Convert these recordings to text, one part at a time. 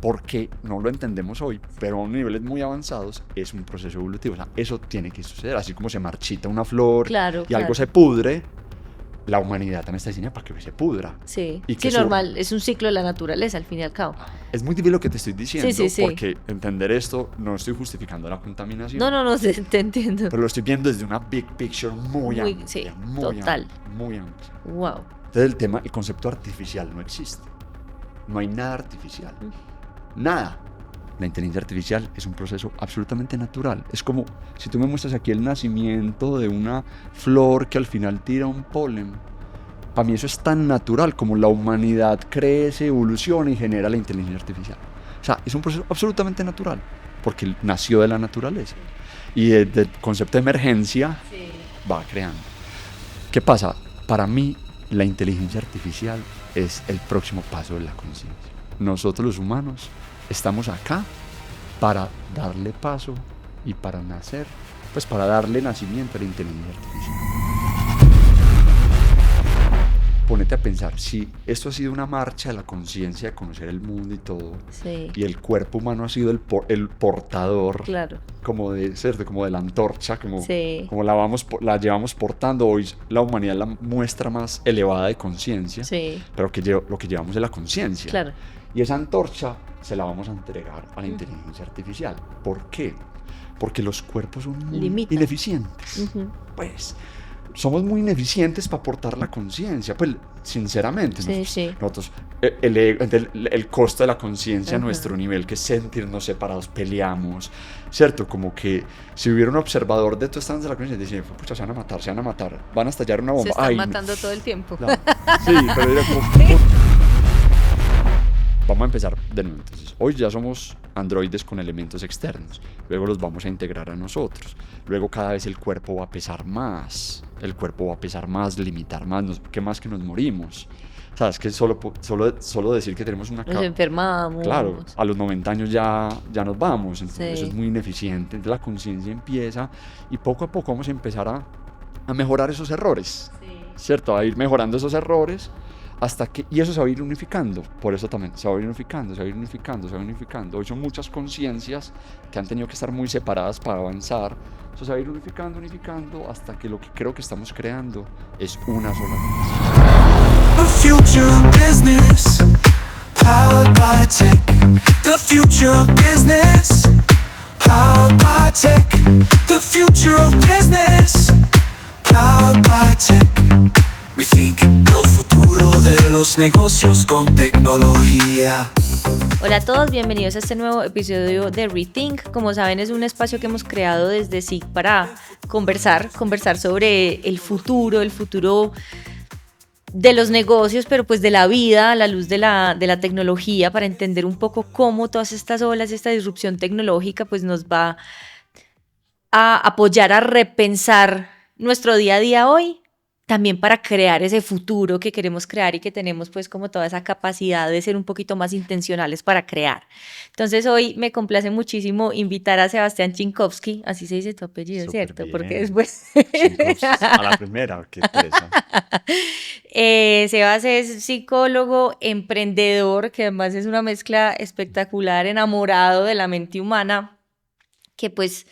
porque no lo entendemos hoy, pero a niveles muy avanzados es un proceso evolutivo. O sea, eso tiene que suceder, así como se marchita una flor Claro, y algo claro. se pudre, la humanidad también está diseñada para que se pudra. Sí, Y sí, que normal, es un ciclo de la naturaleza al fin y al cabo. es muy difícil lo que te estoy Sí, diciendo, sí, sí. porque entender esto, no estoy justificando la contaminación, No, te entiendo. pero lo estoy viendo desde una big picture muy amplia, Sí, muy total. amplia, muy amplia. Wow. Entonces el concepto artificial no existe. No hay nada artificial. Nada. La inteligencia artificial es un proceso absolutamente natural. Es como si tú me muestras aquí el nacimiento de una flor que al final tira un polen. Para mí eso es tan natural como la humanidad crece, evoluciona y genera la inteligencia artificial. O sea, es un proceso absolutamente natural, porque nació de la naturaleza. Y del concepto de emergencia va creando. ¿Qué pasa? Para mí, la inteligencia artificial es el próximo paso de la conciencia. Nosotros los humanos estamos acá para darle paso y para nacer, pues para darle nacimiento a la inteligencia artificial. Ponete a pensar, si esto ha sido una marcha de la conciencia de conocer el mundo y todo, Sí. y el cuerpo humano ha sido el portador, Claro. como de la antorcha, como Sí. la llevamos portando, hoy la humanidad es la muestra más elevada de conciencia, Sí. pero lo que llevamos es la conciencia. Claro. Y esa antorcha se la vamos a entregar a la inteligencia artificial. ¿Por qué? Porque los cuerpos son muy Limita. ineficientes. Pues somos muy ineficientes para aportar la conciencia. Pues sinceramente, Sí. nosotros el costo de la conciencia a nuestro nivel, que es sentirnos separados, peleamos, ¿cierto? Como que si hubiera un observador de tu estancia de la conciencia, dice, pucha, se van a matar, van a estallar una bomba. Se están matando todo el tiempo. No. Sí, pero era como... Vamos a empezar de nuevo. Entonces, hoy ya somos androides con elementos externos. Luego los vamos a integrar a nosotros. Luego cada vez el cuerpo va a pesar más. El cuerpo va a pesar más, limitar más. ¿Qué más que nos morimos? ¿Sabes? Que solo decir que tenemos una... Nos enfermamos. Claro, a los 90 años ya nos vamos. Entonces Sí. eso es muy ineficiente. Entonces la conciencia empieza y poco a poco vamos a empezar a mejorar esos errores. Sí. ¿Cierto? A ir mejorando esos errores. Y eso se va a ir unificando, por eso también se va a ir unificando. Hoy son muchas conciencias que han tenido que estar muy separadas para avanzar. Eso se va a ir unificando hasta que lo que creo que estamos creando es una sola cosa. The future of business, powered by tech. The future of business, powered by tech. The future of business, powered by tech. We think el futuro de los negocios con tecnología. Hola a todos, bienvenidos a este nuevo episodio de Rethink. Como saben, es un espacio que hemos creado desde SIG para conversar sobre el futuro de los negocios, pero pues de la vida a la luz de la tecnología, para entender un poco cómo todas estas olas, esta disrupción tecnológica pues nos va a apoyar a repensar nuestro día a día hoy, también para crear ese futuro que queremos crear y que tenemos pues como toda esa capacidad de ser un poquito más intencionales para crear. Entonces hoy me complace muchísimo invitar a Sebastián Chinkowski, así se dice tu apellido, Súper ¿cierto? bien. Porque después... Chicos, a la primera, qué presa. Sebas es psicólogo, emprendedor, que además es una mezcla espectacular, enamorado de la mente humana, que pues...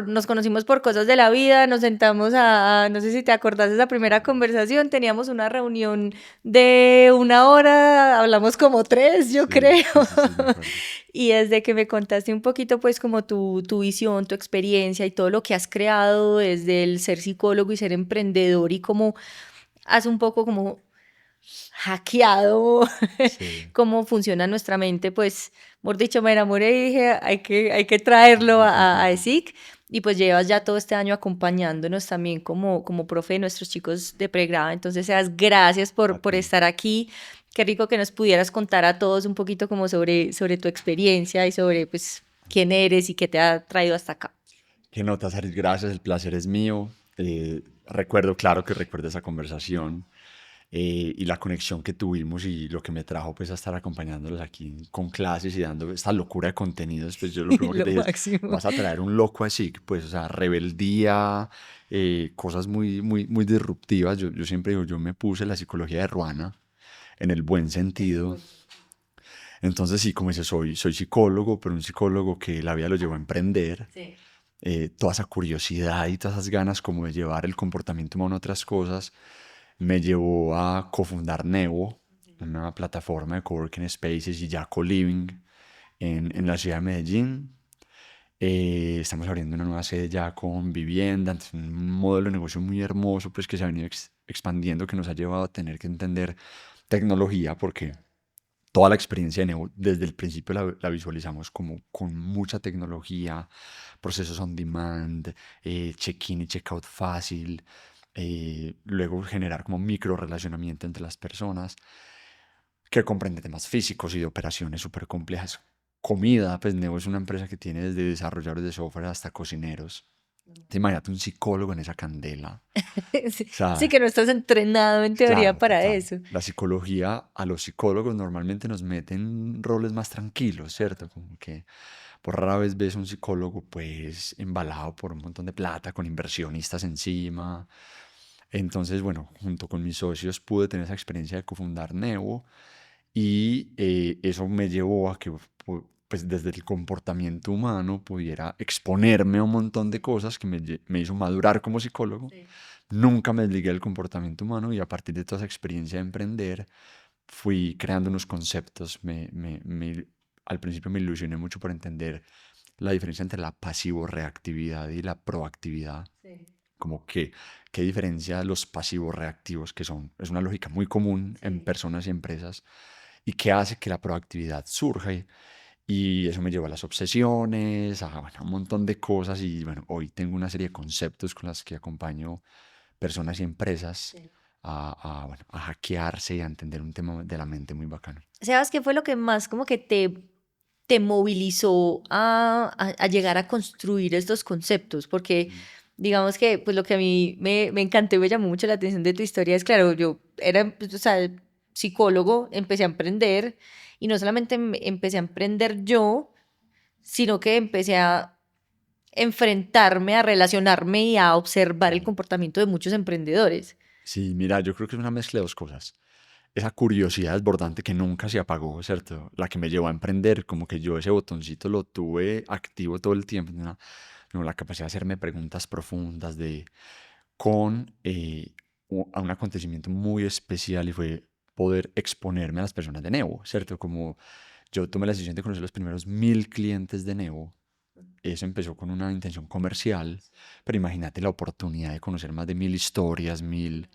Nos conocimos por cosas de la vida, nos sentamos no sé si te acordás de esa primera conversación, teníamos una reunión de 1 hora, hablamos como 3, yo creo. Sí, y desde que me contaste un poquito pues como tu visión, tu experiencia y todo lo que has creado desde el ser psicólogo y ser emprendedor y cómo has un poco como hackeado cómo funciona nuestra mente, pues, por dicho, me enamoré y dije, hay que traerlo a ESIC, y pues llevas ya todo este año acompañándonos también como profe de nuestros chicos de pregrado. Entonces, Sebas, gracias por estar aquí. Qué rico que nos pudieras contar a todos un poquito como sobre tu experiencia y sobre, pues, quién eres y qué te ha traído hasta acá. Qué nota, Saris, gracias, el placer es mío. Recuerdo esa conversación. Y la conexión que tuvimos y lo que me trajo pues a estar acompañándolos aquí con clases y dando esta locura de contenidos. Pues yo lo primero que te dije es, vas a traer un loco así, pues, o sea, rebeldía, cosas muy, muy, muy disruptivas. Yo siempre digo, yo me puse la psicología de Ruana en el buen sentido. Entonces sí, como dice, soy psicólogo, pero un psicólogo que la vida lo llevó a emprender. Sí. Toda esa curiosidad y todas esas ganas como de llevar el comportamiento humano a otras cosas me llevó a cofundar Nevo, una plataforma de coworking spaces y ya co-living en la ciudad de Medellín. Estamos abriendo una nueva sede ya con vivienda, entonces un modelo de negocio muy hermoso pues que se ha venido expandiendo, que nos ha llevado a tener que entender tecnología, porque toda la experiencia de Nevo desde el principio la visualizamos como con mucha tecnología, procesos on demand, check-in y check-out fácil, luego generar como micro relacionamiento entre las personas, que comprende temas físicos y de operaciones súper complejas. Comida, pues Nevo es una empresa que tiene desde desarrolladores de software hasta cocineros. Te imagínate un psicólogo en esa candela. Sí, O sí, sea, que no estás entrenado en teoría claro, para total. eso. La psicología a los psicólogos normalmente nos mete en roles más tranquilos, ¿cierto? Como que por rara vez ves un psicólogo pues embalado por un montón de plata, con inversionistas encima. Entonces, bueno, junto con mis socios pude tener esa experiencia de cofundar Nevo y eso me llevó a que pues desde el comportamiento humano pudiera exponerme a un montón de cosas que me hizo madurar como psicólogo. Sí. Nunca me desligué del comportamiento humano y a partir de toda esa experiencia de emprender fui creando unos conceptos. Al principio me ilusioné mucho por entender la diferencia entre la pasivo-reactividad y la proactividad. Sí. Como que, ¿qué diferencia los pasivos reactivos que son? Es una lógica muy común en Sí. personas y empresas y que hace que la proactividad surja. Y eso me llevó a las obsesiones, bueno, a un montón de cosas. Y bueno, hoy tengo una serie de conceptos con las que acompaño personas y empresas Sí. bueno, a hackearse y a entender un tema de la mente muy bacano. Sebas, ¿qué fue lo que más como que te movilizó a llegar a construir estos conceptos? Porque digamos que pues lo que a mí me encantó y me llamó mucho la atención de tu historia es, claro, yo era, pues, o sea, psicólogo, empecé a emprender y no solamente empecé a emprender yo, sino que empecé a enfrentarme, a relacionarme y a observar el Claro. comportamiento de muchos emprendedores. Sí, mira, yo creo que es una mezcla de dos cosas. Esa curiosidad desbordante que nunca se apagó, ¿cierto? La que me llevó a emprender, como que yo ese botoncito lo tuve activo todo el tiempo, ¿no? No, la capacidad de hacerme preguntas profundas con a un acontecimiento muy especial y fue poder exponerme a las personas de Nevo, ¿cierto? Como yo tomé la decisión de conocer los primeros 1000 clientes de Nevo. Eso empezó con una intención comercial, pero imagínate la oportunidad de conocer más de 1000 historias, 1000.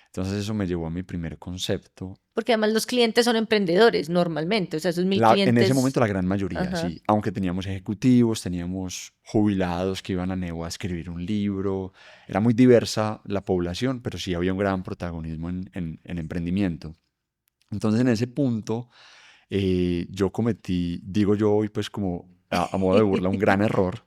Entonces eso me llevó a mi primer concepto. Porque además los clientes son emprendedores normalmente, o sea, esos 1000 En ese clientes. momento la gran mayoría, Ajá. sí. Aunque teníamos ejecutivos, teníamos jubilados que iban a Nevo a escribir un libro. Era muy diversa la población, pero sí había un gran protagonismo en emprendimiento. Entonces en ese punto yo cometí, digo yo hoy pues como a modo de burla, un gran error.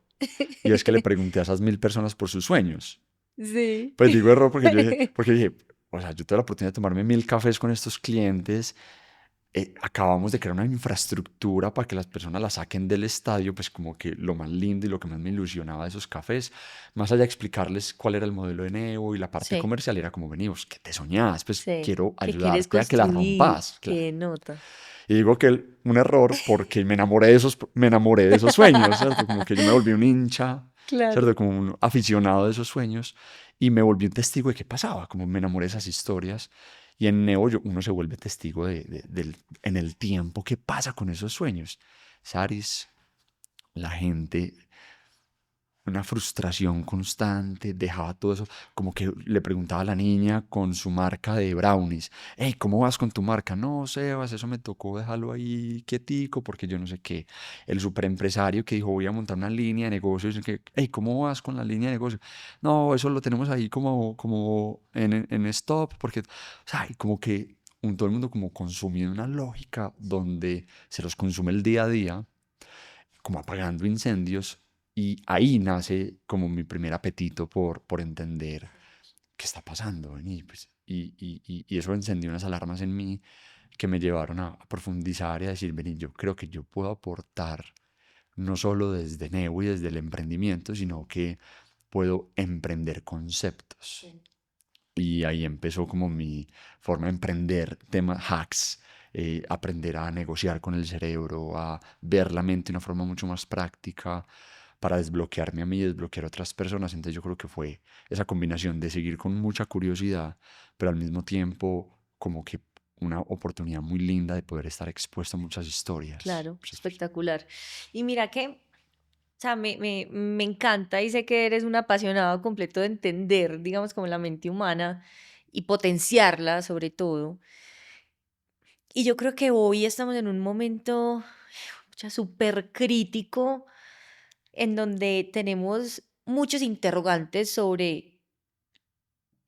Y es que le pregunté a esas 1000 personas por sus sueños. Sí. Pues digo error porque dije, o sea, yo tuve la oportunidad de tomarme 1000 cafés con estos clientes. Acabamos de crear una infraestructura para que las personas la saquen del estadio, pues como que lo más lindo y lo que más me ilusionaba de esos cafés, más allá de explicarles cuál era el modelo de Nevo y la parte Sí, comercial, era como, venimos, ¿qué te soñás? Pues sí. quiero ¿Qué quieres ayudarte a que la construir? rompas, claro. ¿Qué nota? Y digo que un error porque me enamoré de esos sueños, ¿cierto? Como que yo me volví un hincha, Claro. ¿cierto? Como un aficionado de esos sueños y me volví un testigo de qué pasaba, como me enamoré de esas historias. Y en Neo uno se vuelve testigo en el tiempo qué pasa con esos sueños. Saris, la gente, una frustración constante, dejaba todo eso, como que le preguntaba a la niña con su marca de brownies, hey, ¿cómo vas con tu marca? No, Sebas, eso me tocó dejarlo ahí quietico porque yo no sé qué. El superempresario que dijo, voy a montar una línea de negocios, que, hey, ¿cómo vas con la línea de negocios? No, eso lo tenemos ahí como en stop, porque, o sea, y como que todo el mundo como consumiendo una lógica donde se los consume el día a día, como apagando incendios, y ahí nace como mi primer apetito por entender qué está pasando. Y eso encendió unas alarmas en mí que me llevaron a profundizar y a decir, vení, yo creo que yo puedo aportar no solo desde Nevo y desde el emprendimiento, sino que puedo emprender conceptos. Sí. Y ahí empezó como mi forma de emprender temas hacks aprender a negociar con el cerebro, a ver la mente de una forma mucho más práctica, para desbloquearme a mí y desbloquear a otras personas. Entonces yo creo que fue esa combinación de seguir con mucha curiosidad, pero al mismo tiempo como que una oportunidad muy linda de poder estar expuesto a muchas historias. Claro, Muchas espectacular. Y mira que, o sea, me encanta y sé que eres un apasionado completo de entender, digamos, como la mente humana y potenciarla sobre todo. Y yo creo que hoy estamos en un momento pucha, súper crítico en donde tenemos muchos interrogantes sobre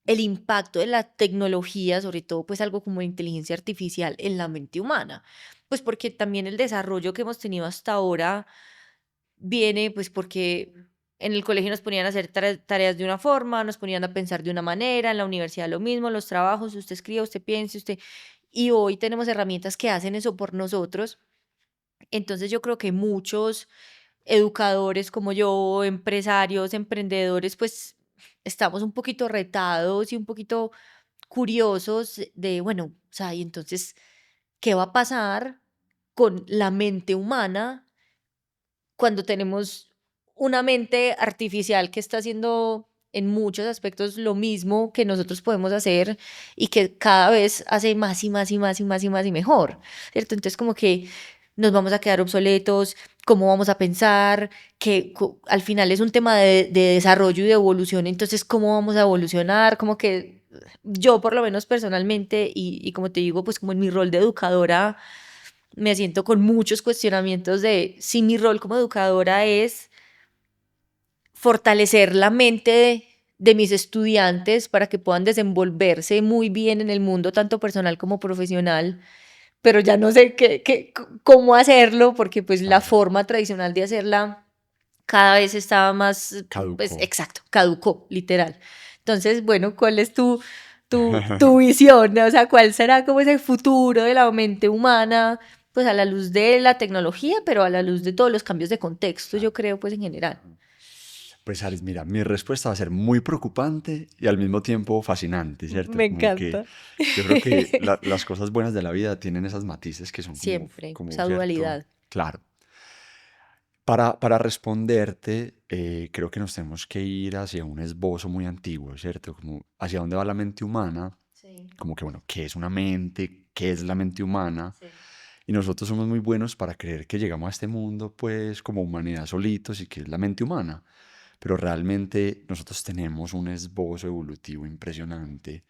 el impacto de la tecnología, sobre todo pues algo como la inteligencia artificial en la mente humana. Pues porque también el desarrollo que hemos tenido hasta ahora viene pues porque en el colegio nos ponían a hacer tareas de una forma, nos ponían a pensar de una manera, en la universidad lo mismo, los trabajos, usted escribe, usted piense, usted... Y hoy tenemos herramientas que hacen eso por nosotros. Entonces yo creo que muchos educadores como yo, empresarios, emprendedores, pues estamos un poquito retados y un poquito curiosos de, bueno, o sea, y entonces, ¿qué va a pasar con la mente humana cuando tenemos una mente artificial que está haciendo en muchos aspectos lo mismo que nosotros podemos hacer y que cada vez hace más y más y más y más y más y mejor, ¿cierto? Entonces como que nos vamos a quedar obsoletos, cómo vamos a pensar, que al final es un tema de desarrollo y de evolución, entonces cómo vamos a evolucionar, como que yo por lo menos personalmente y como te digo, pues como en mi rol de educadora, me siento con muchos cuestionamientos de si mi rol como educadora es fortalecer la mente de mis estudiantes para que puedan desenvolverse muy bien en el mundo, tanto personal como profesional, pero ya no sé cómo hacerlo, porque pues la Claro. forma tradicional de hacerla cada vez estaba más, pues Caducó. exacto, caducó, literal. Entonces, bueno, ¿cuál es tu visión? O sea, ¿cuál será como ese futuro de la mente humana? Pues a la luz de la tecnología, pero a la luz de todos los cambios de contexto, yo creo, pues en general. Pues Ares, mira, mi respuesta va a ser muy preocupante y al mismo tiempo fascinante, ¿cierto? Me Como que encanta. yo creo que las cosas buenas de la vida tienen esas matices que son Siempre, como esa ¿cierto? dualidad. Claro. Para responderte, creo que nos tenemos que ir hacia un esbozo muy antiguo, ¿cierto? Como hacia dónde va la mente humana, Sí, como que, bueno, ¿qué es una mente? ¿Qué es la mente humana? sí. Y nosotros somos muy buenos para creer que llegamos a este mundo, pues, como humanidad solitos y que es la mente humana. Pero realmente nosotros tenemos un esbozo evolutivo impresionante.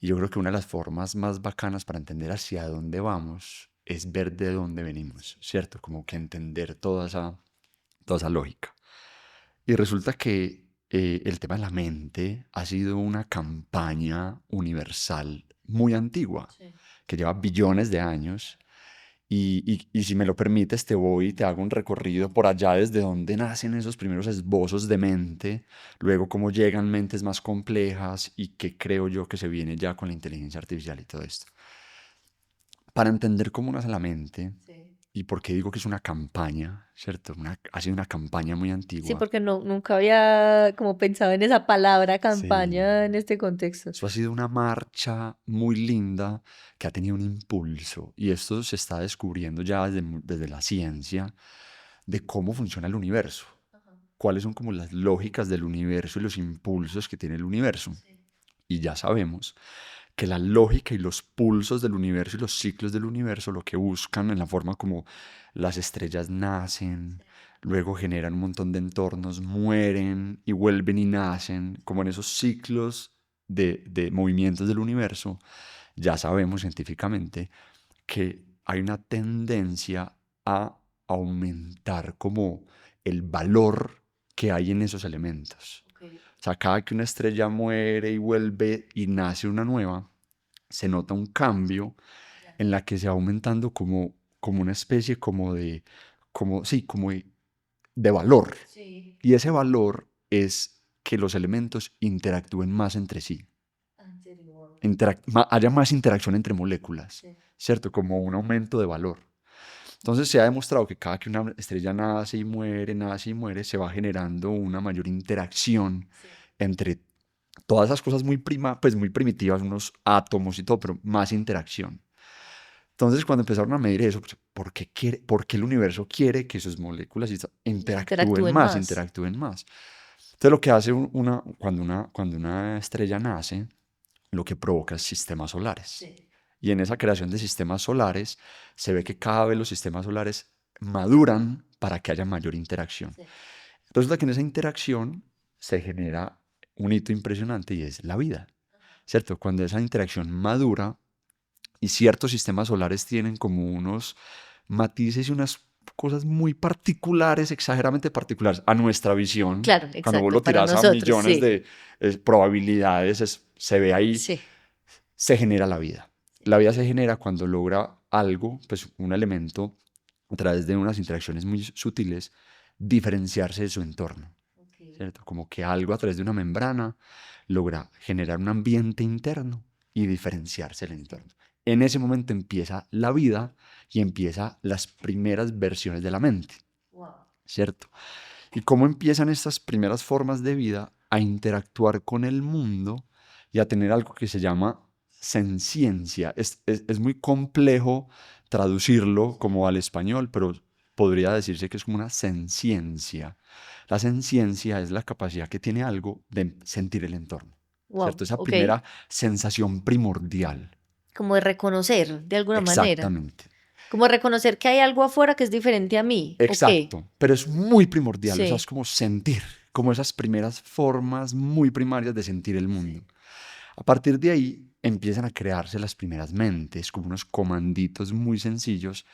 Y yo creo que una de las formas más bacanas para entender hacia dónde vamos es ver de dónde venimos, ¿cierto? Como que entender toda esa lógica. Y resulta que el tema de la mente ha sido una campaña universal muy antigua, Sí. que lleva billones de años. Y si me lo permites, te voy y te hago un recorrido por allá desde donde nacen esos primeros esbozos de mente, luego cómo llegan mentes más complejas y qué creo yo que se viene ya con la inteligencia artificial y todo esto. Para entender cómo nace la mente Sí. y por qué digo que es una campaña, ¿cierto? Ha sido una campaña muy Sí, antigua. porque no, nunca había como pensado en esa palabra Sí. campaña en este contexto. Eso ha sido una marcha muy linda que ha tenido un impulso y esto se está descubriendo ya desde la ciencia de cómo funciona el universo, cuáles son como las lógicas del universo y los impulsos que tiene el universo. Y ya sabemos que la lógica y los pulsos del universo y los ciclos del universo lo que buscan en la forma como las estrellas nacen, luego generan un montón de entornos, mueren y vuelven y nacen, como en esos ciclos de movimientos del universo, ya sabemos científicamente que hay una tendencia a aumentar como el valor que hay en esos elementos. Okay. O sea, cada que una estrella muere y vuelve y nace una nueva, se nota un cambio Ya. en la que se va aumentando como una especie sí, de valor. Sí. Y ese valor es que los elementos interactúen más entre sí, Anterior. haya más interacción entre moléculas, Sí. ¿cierto? Como un aumento de valor. Entonces se ha demostrado que cada que una estrella nace y muere, se va generando una mayor interacción Sí. entre todas esas cosas pues muy primitivas, unos átomos y todo, pero más interacción. Entonces, cuando empezaron a medir eso, pues, por qué el universo quiere que sus moléculas interactúen más? Entonces, lo que hace cuando una estrella nace, lo que provoca es sistemas solares. Sí. Y en esa creación de sistemas solares, se ve que cada vez los sistemas solares maduran para que haya mayor interacción. Sí. Resulta que en esa interacción se genera un hito impresionante y es la vida, ¿cierto? Cuando esa interacción madura y ciertos sistemas solares tienen como unos matices y unas cosas muy particulares, exageradamente particulares a nuestra visión. Claro, Cuando vos exacto, lo para tirás a nosotros, millones sí. de probabilidades, se ve ahí, Sí. se genera la vida. La vida se genera cuando logra algo, pues un elemento, a través de unas interacciones muy sutiles, diferenciarse de su entorno, ¿cierto? Como que algo a través de una membrana logra generar un ambiente interno y diferenciarse del entorno. En ese momento empieza la vida y empieza las primeras versiones de la mente, Wow. ¿cierto? Y cómo empiezan estas primeras formas de vida a interactuar con el mundo y a tener algo que se llama senciencia. Es muy complejo traducirlo como al español, pero podría decirse que es como una senciencia. La senciencia es la capacidad que tiene algo de sentir el entorno, Wow, ¿cierto? Esa ok. primera sensación primordial. Como de reconocer, de alguna manera. Exactamente. Como reconocer que hay algo afuera que es diferente a mí. Ok. Exacto, pero es muy primordial, o sea, es Sí. como sentir, como esas primeras formas muy primarias de sentir el mundo. A partir de ahí empiezan a crearse las primeras mentes, como unos comanditos muy sencillos,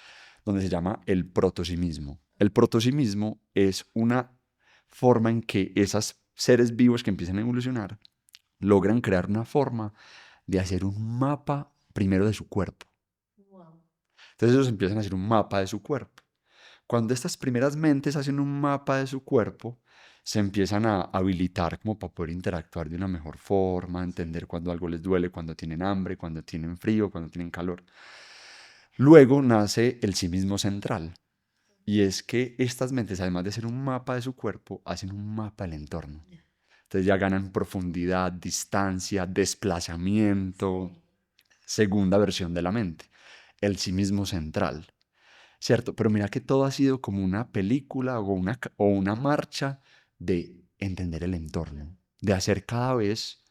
donde se llama el protosimismo. El protosimismo es una forma en que esos seres vivos que empiezan a evolucionar logran crear una forma de hacer un mapa primero de su cuerpo. Wow. Entonces ellos empiezan a hacer un mapa de su cuerpo. Cuando estas primeras mentes hacen un mapa de su cuerpo, se empiezan a habilitar como para poder interactuar de una mejor forma, entender cuando algo les duele, cuando tienen hambre, cuando tienen frío, cuando tienen calor. Luego nace el sí mismo central. Y es que estas mentes, además de hacer un mapa de su cuerpo, hacen un mapa del entorno. Entonces ya ganan profundidad, distancia, desplazamiento. Segunda versión de la mente, el sí mismo central. ¿Cierto? Pero mira que todo ha sido como una película o una marcha de entender el entorno, de hacer cada vez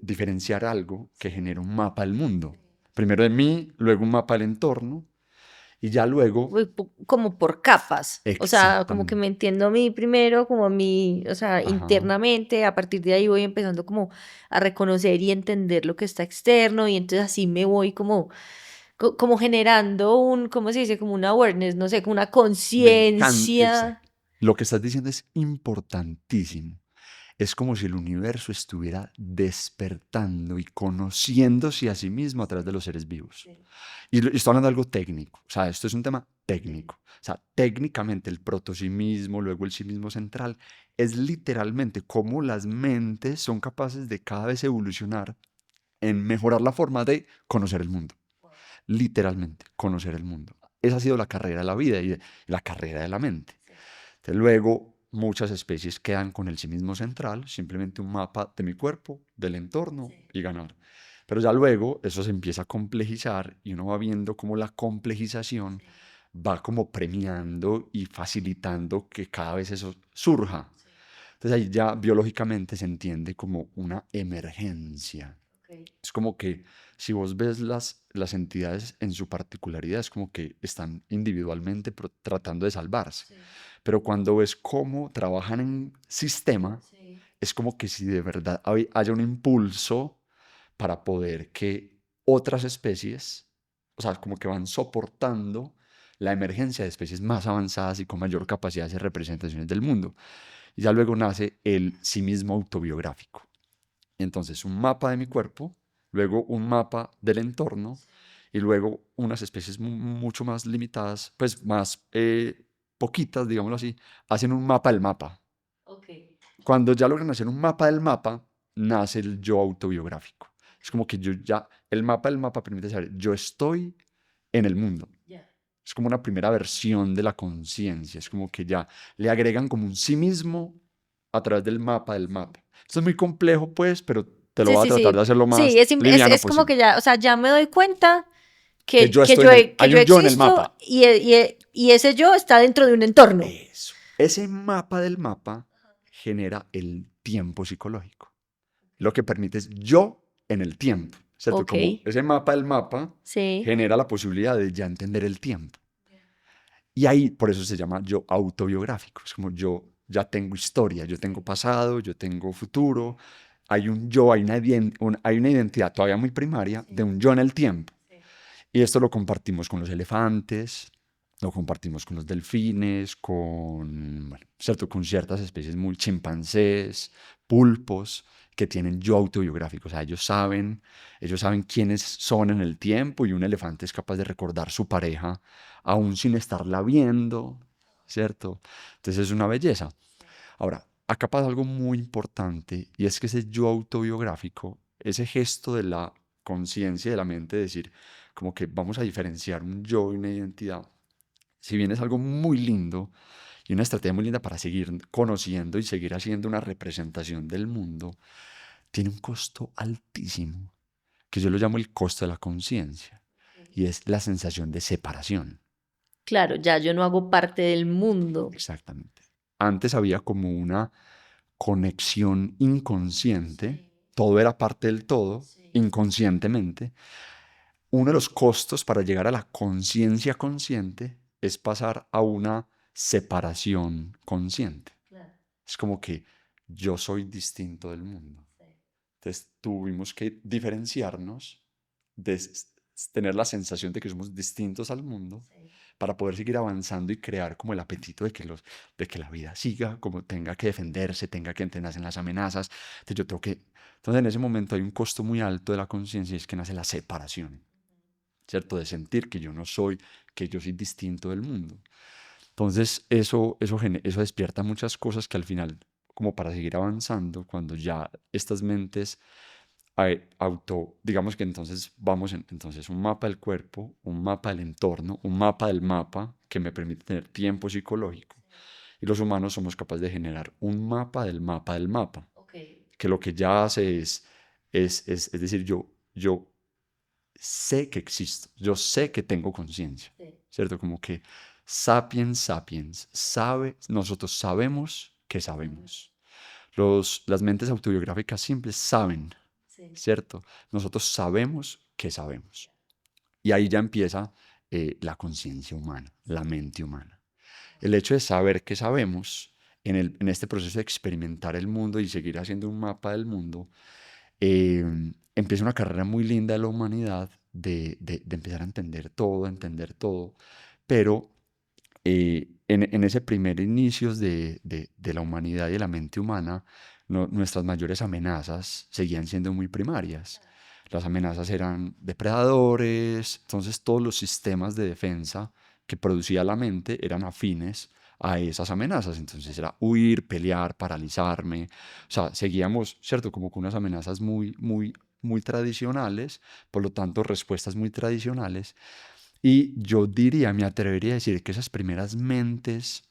diferenciar algo que genera un mapa del mundo. Primero de mí, luego un mapa del entorno y ya luego... Voy como por capas. O sea, como que Exactamente. me entiendo a mí primero, como a mí, o sea, Ajá. internamente. A partir de ahí voy empezando como a reconocer y entender lo que está externo. Y entonces así me voy como generando ¿cómo se dice? Como una awareness, no sé, como una conciencia. Lo que estás diciendo es importantísimo. Es como si el universo estuviera despertando y conociéndose a sí mismo a través de los seres vivos. Sí. Y estoy hablando de algo técnico. O sea, esto es un tema técnico. O sea, técnicamente el protosimismo, luego el sí mismo central, es literalmente cómo las mentes son capaces de cada vez evolucionar en mejorar la forma de conocer el mundo. Literalmente, conocer el mundo. Esa ha sido la carrera de la vida y la carrera de la mente. Entonces, luego, muchas especies quedan con el sí mismo central, simplemente un mapa de mi cuerpo, del entorno y ganar. Pero ya luego eso se empieza a complejizar y uno va viendo cómo la complejización va como premiando y facilitando que cada vez eso surja. Entonces ahí ya biológicamente se entiende como una emergencia. Okay. Es como que si vos ves las entidades en su particularidad, es como que están individualmente tratando de salvarse. Sí. Pero cuando ves cómo trabajan en sistema, Sí. es como que si de verdad haya un impulso para poder que otras especies, o sea, como que van soportando la emergencia de especies más avanzadas y con mayor capacidad de hacer representaciones del mundo. Y ya luego nace el sí mismo autobiográfico. Entonces, un mapa de mi cuerpo, luego un mapa del entorno y luego unas especies mucho más limitadas, pues más poquitas, digámoslo así, hacen un mapa del mapa. Okay. Cuando ya logran hacer un mapa del mapa, nace el yo autobiográfico. Es como que el mapa del mapa permite saber, yo estoy en el mundo. Yeah. Es como una primera versión de la conciencia. Es como que ya le agregan como un sí mismo a través del mapa del mapa. Esto es muy complejo, pues, pero te lo voy a tratar de hacer lo más Sí, es liviano como posible. que ya, o sea, ya me doy cuenta que yo que estoy yo, en el, que hay yo un yo en el existo mapa. y ese yo está dentro de un entorno. Eso. Ese mapa del mapa genera el tiempo psicológico. Lo que permite es yo en el tiempo, ¿cierto? Ok, Como ese mapa del mapa sí, genera la posibilidad de ya entender el tiempo. Y ahí, por eso se llama yo autobiográfico. Es como yo ya tengo historia, yo tengo pasado, yo tengo futuro. Hay un yo, hay una identidad todavía muy primaria de un yo en el tiempo. Y esto lo compartimos con los elefantes, lo compartimos con los delfines, con, bueno, ¿cierto? Con ciertas especies muy chimpancés, pulpos, que tienen yo autobiográfico. O sea, ellos saben quiénes son en el tiempo y un elefante es capaz de recordar su pareja aún sin estarla viendo, ¿cierto? Entonces es una belleza. Ahora, acá pasa algo muy importante y es que ese yo autobiográfico, ese gesto de la conciencia y de la mente, de decir, como que vamos a diferenciar un yo y una identidad, si bien es algo muy lindo y una estrategia muy linda para seguir conociendo y seguir haciendo una representación del mundo, tiene un costo altísimo, que yo lo llamo el costo de la conciencia, y es la sensación de separación. claro, ya yo no hago parte del mundo. Exactamente. Antes había como una conexión inconsciente, todo era parte del todo, inconscientemente. Uno de los costos para llegar a la conciencia consciente es pasar a una separación consciente. Es como que yo soy distinto del mundo. Entonces tuvimos que diferenciarnos, tener la sensación de que somos distintos al mundo para poder seguir avanzando y crear como el apetito de que la vida siga, como tenga que defenderse, tenga que entender en las amenazas. Entonces en ese momento hay un costo muy alto de la conciencia y es que nace la separación, ¿cierto? De sentir que yo no soy, que yo soy distinto del mundo. Entonces eso despierta muchas cosas que al final, como para seguir avanzando, cuando ya estas mentes digamos que entonces entonces un mapa del cuerpo, un mapa del entorno, un mapa del mapa que me permite tener tiempo psicológico. Y los humanos somos capaces de generar un mapa del mapa del mapa, que lo que ya hace es decir, yo sé que existo, yo sé que tengo conciencia, ¿cierto? Como que sapiens sapiens, nosotros sabemos que sabemos. Las mentes autobiográficas simples saben, ¿cierto? Nosotros sabemos que sabemos. Y ahí ya empieza la conciencia humana, la mente humana. El hecho de saber que sabemos en este proceso de experimentar el mundo y seguir haciendo un mapa del mundo, empieza una carrera muy linda de la humanidad de empezar a entender todo, pero en ese primer inicios de la humanidad y de la mente humana, nuestras mayores amenazas seguían siendo muy primarias. Las amenazas eran depredadores, entonces todos los sistemas de defensa que producía la mente eran afines a esas amenazas. Entonces era huir, pelear, paralizarme. O sea, seguíamos, ¿cierto? Como con unas amenazas muy tradicionales, por lo tanto, respuestas muy tradicionales. Y yo me atrevería a decir que esas primeras mentes,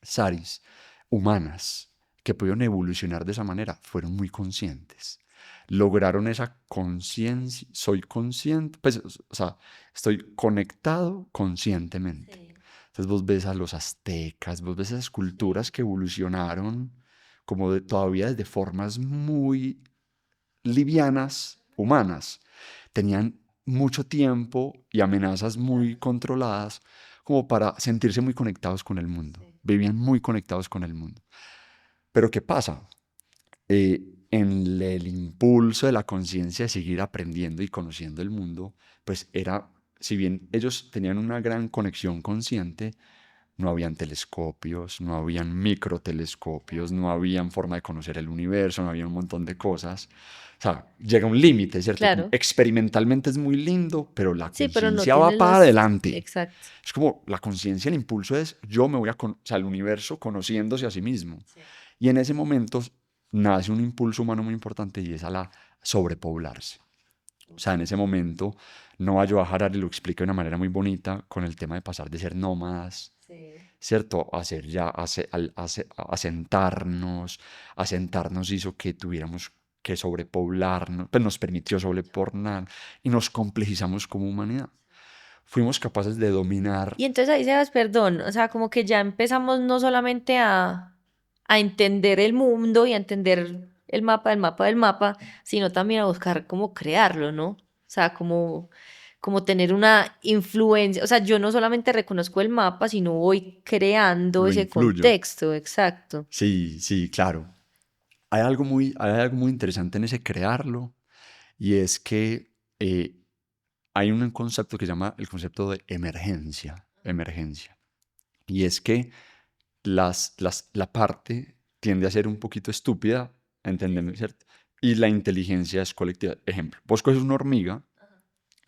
Saris, humanas, que pudieron evolucionar de esa manera, fueron muy conscientes. Lograron esa conciencia, soy consciente, pues, o sea, estoy conectado conscientemente. Entonces vos ves a los aztecas, vos ves esas culturas que evolucionaron como todavía desde formas muy livianas, humanas. Tenían mucho tiempo y amenazas muy controladas como para sentirse muy conectados con el mundo. Vivían muy conectados con el mundo. Pero ¿qué pasa? En el impulso de la conciencia de seguir aprendiendo y conociendo el mundo, pues si bien ellos tenían una gran conexión consciente, no habían telescopios, no habían microtelescopios, no habían forma de conocer el universo, no había un montón de cosas. O sea, llega un límite, ¿cierto? Como Claro. experimentalmente es muy lindo, pero la Sí, pero no conciencia va tiene para adelante. Exacto. Es como la conciencia, el impulso es yo me voy o sea, el universo conociéndose a sí mismo. Y en ese momento nace un impulso humano muy importante y es a la sobrepoblarse. O sea, en ese momento, Noah Joa Harari lo explica de una manera muy bonita con el tema de pasar de ser nómadas, ¿cierto? A ser ya, asentarnos. Asentarnos hizo que tuviéramos que sobrepoblarnos, pues nos permitió sobrepoblar y nos complejizamos como humanidad. fuimos capaces de dominar. Y entonces ahí, Sebas, perdón, o sea, como que ya empezamos no solamente a entender el mundo y a entender el mapa del mapa del mapa, sino también a buscar cómo crearlo, ¿no? O sea, como tener una influencia, o sea, yo no solamente reconozco el mapa, sino voy creando Lo ese influyo. contexto, exacto. Sí, sí, claro. Hay algo muy interesante en ese crearlo, y es que hay un concepto que se llama el concepto de emergencia. Emergencia. Y es que la parte tiende a ser un poquito estúpida, ¿entendemos, cierto? Y la inteligencia es colectiva. Ejemplo, vos coges una hormiga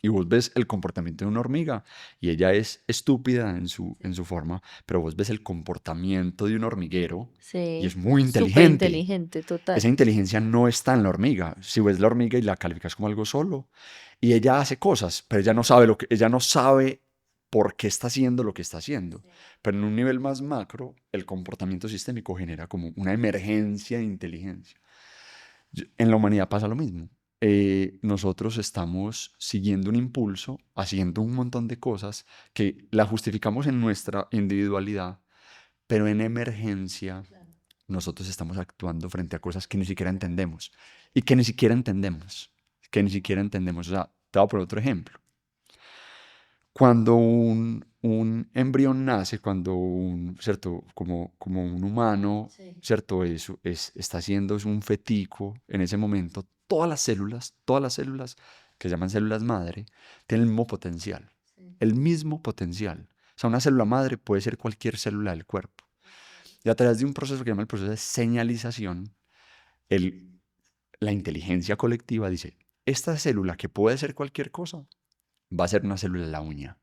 y vos ves el comportamiento de una hormiga y ella es estúpida en su forma, pero vos ves el comportamiento de un hormiguero y es Sí, muy súper inteligente. inteligente, Esa total. inteligencia no está en la hormiga. Si ves la hormiga y la calificas como algo solo, y ella hace cosas, pero ella no sabe por qué está haciendo lo que está haciendo. Pero en un nivel más macro, el comportamiento sistémico genera como una emergencia de inteligencia. En la humanidad pasa lo mismo. Nosotros estamos siguiendo un impulso, haciendo un montón de cosas que la justificamos en nuestra individualidad, pero en emergencia nosotros estamos actuando frente a cosas que ni siquiera entendemos y que ni siquiera entendemos, que ni siquiera entendemos. O sea, te voy a poner otro ejemplo. Cuando un embrión nace, cuando ¿cierto? Como un humano, Sí. ¿cierto? Está haciendo es un fetico, en ese momento, todas las células que se llaman células madre, tienen el mismo potencial. Sí. El mismo potencial. O sea, una célula madre puede ser cualquier célula del cuerpo. Y a través de un proceso que se llama el proceso de señalización, el, la inteligencia colectiva dice, esta célula que puede ser cualquier cosa, va a ser una célula de la uña.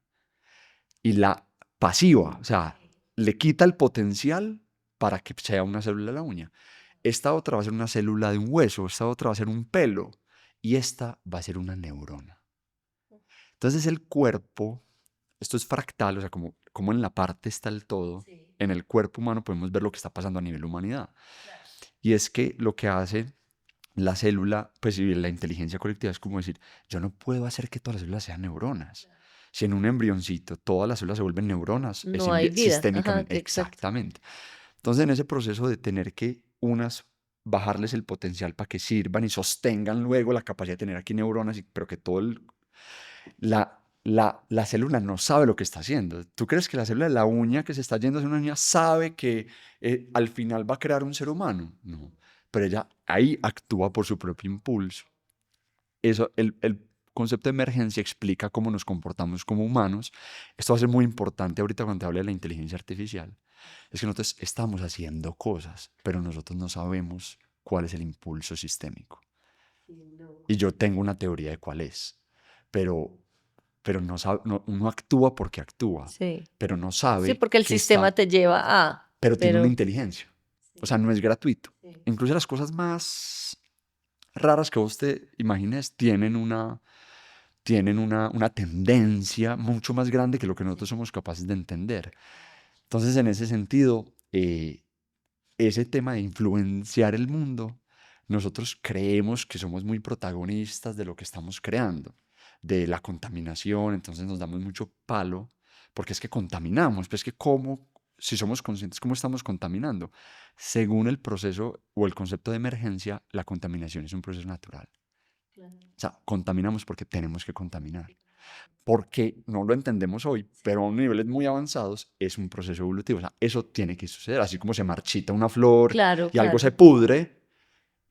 Y la pasiva, o sea, le quita el potencial para que sea una célula de la uña. Esta otra va a ser una célula de un hueso, esta otra va a ser un pelo, y esta va a ser una neurona. Entonces el cuerpo, esto es fractal, o sea, como en la parte está el todo, Sí. en el cuerpo humano podemos ver lo que está pasando a nivel humanidad. Y es que lo que hace la célula, pues y la inteligencia colectiva es como decir, yo no puedo hacer que todas las células sean neuronas. Si en un embrioncito todas las células se vuelven neuronas, es No hay vida. Ajá, sistémicamente, exacto. exactamente. Entonces en ese proceso de tener que bajarles el potencial para que sirvan y sostengan luego la capacidad de tener aquí neuronas, pero que la célula no sabe lo que está haciendo. ¿Tú crees que la célula de la uña que se está yendo hacia una uña sabe que al final va a crear un ser humano? No, pero ella ahí actúa por su propio impulso. Eso, el concepto de emergencia explica cómo nos comportamos como humanos. Esto va a ser muy importante ahorita cuando te hable de la inteligencia artificial. Es que nosotros estamos haciendo cosas, pero nosotros no sabemos cuál es el impulso sistémico. Y yo tengo una teoría de cuál es, pero, pero uno actúa porque actúa, Sí. pero no Sí, sabe porque el que sistema está, te lleva a, pero tiene una pero inteligencia. O sea, no es gratuito. sí. Incluso las cosas más raras que vos te imagines tienen una tendencia mucho más grande que lo que nosotros somos capaces de entender. Entonces, en ese sentido, ese tema de influenciar el mundo, nosotros creemos que somos muy protagonistas de lo que estamos creando, de la contaminación, entonces nos damos mucho palo, porque es que contaminamos, pues es que si somos conscientes, ¿cómo estamos contaminando? Según el proceso o el concepto de emergencia, la contaminación es un proceso natural. O sea, contaminamos porque tenemos que contaminar. Porque no lo entendemos hoy, pero a niveles muy avanzados es un proceso evolutivo. O sea, eso tiene que suceder. Así como se marchita una flor Claro, y algo claro. se pudre,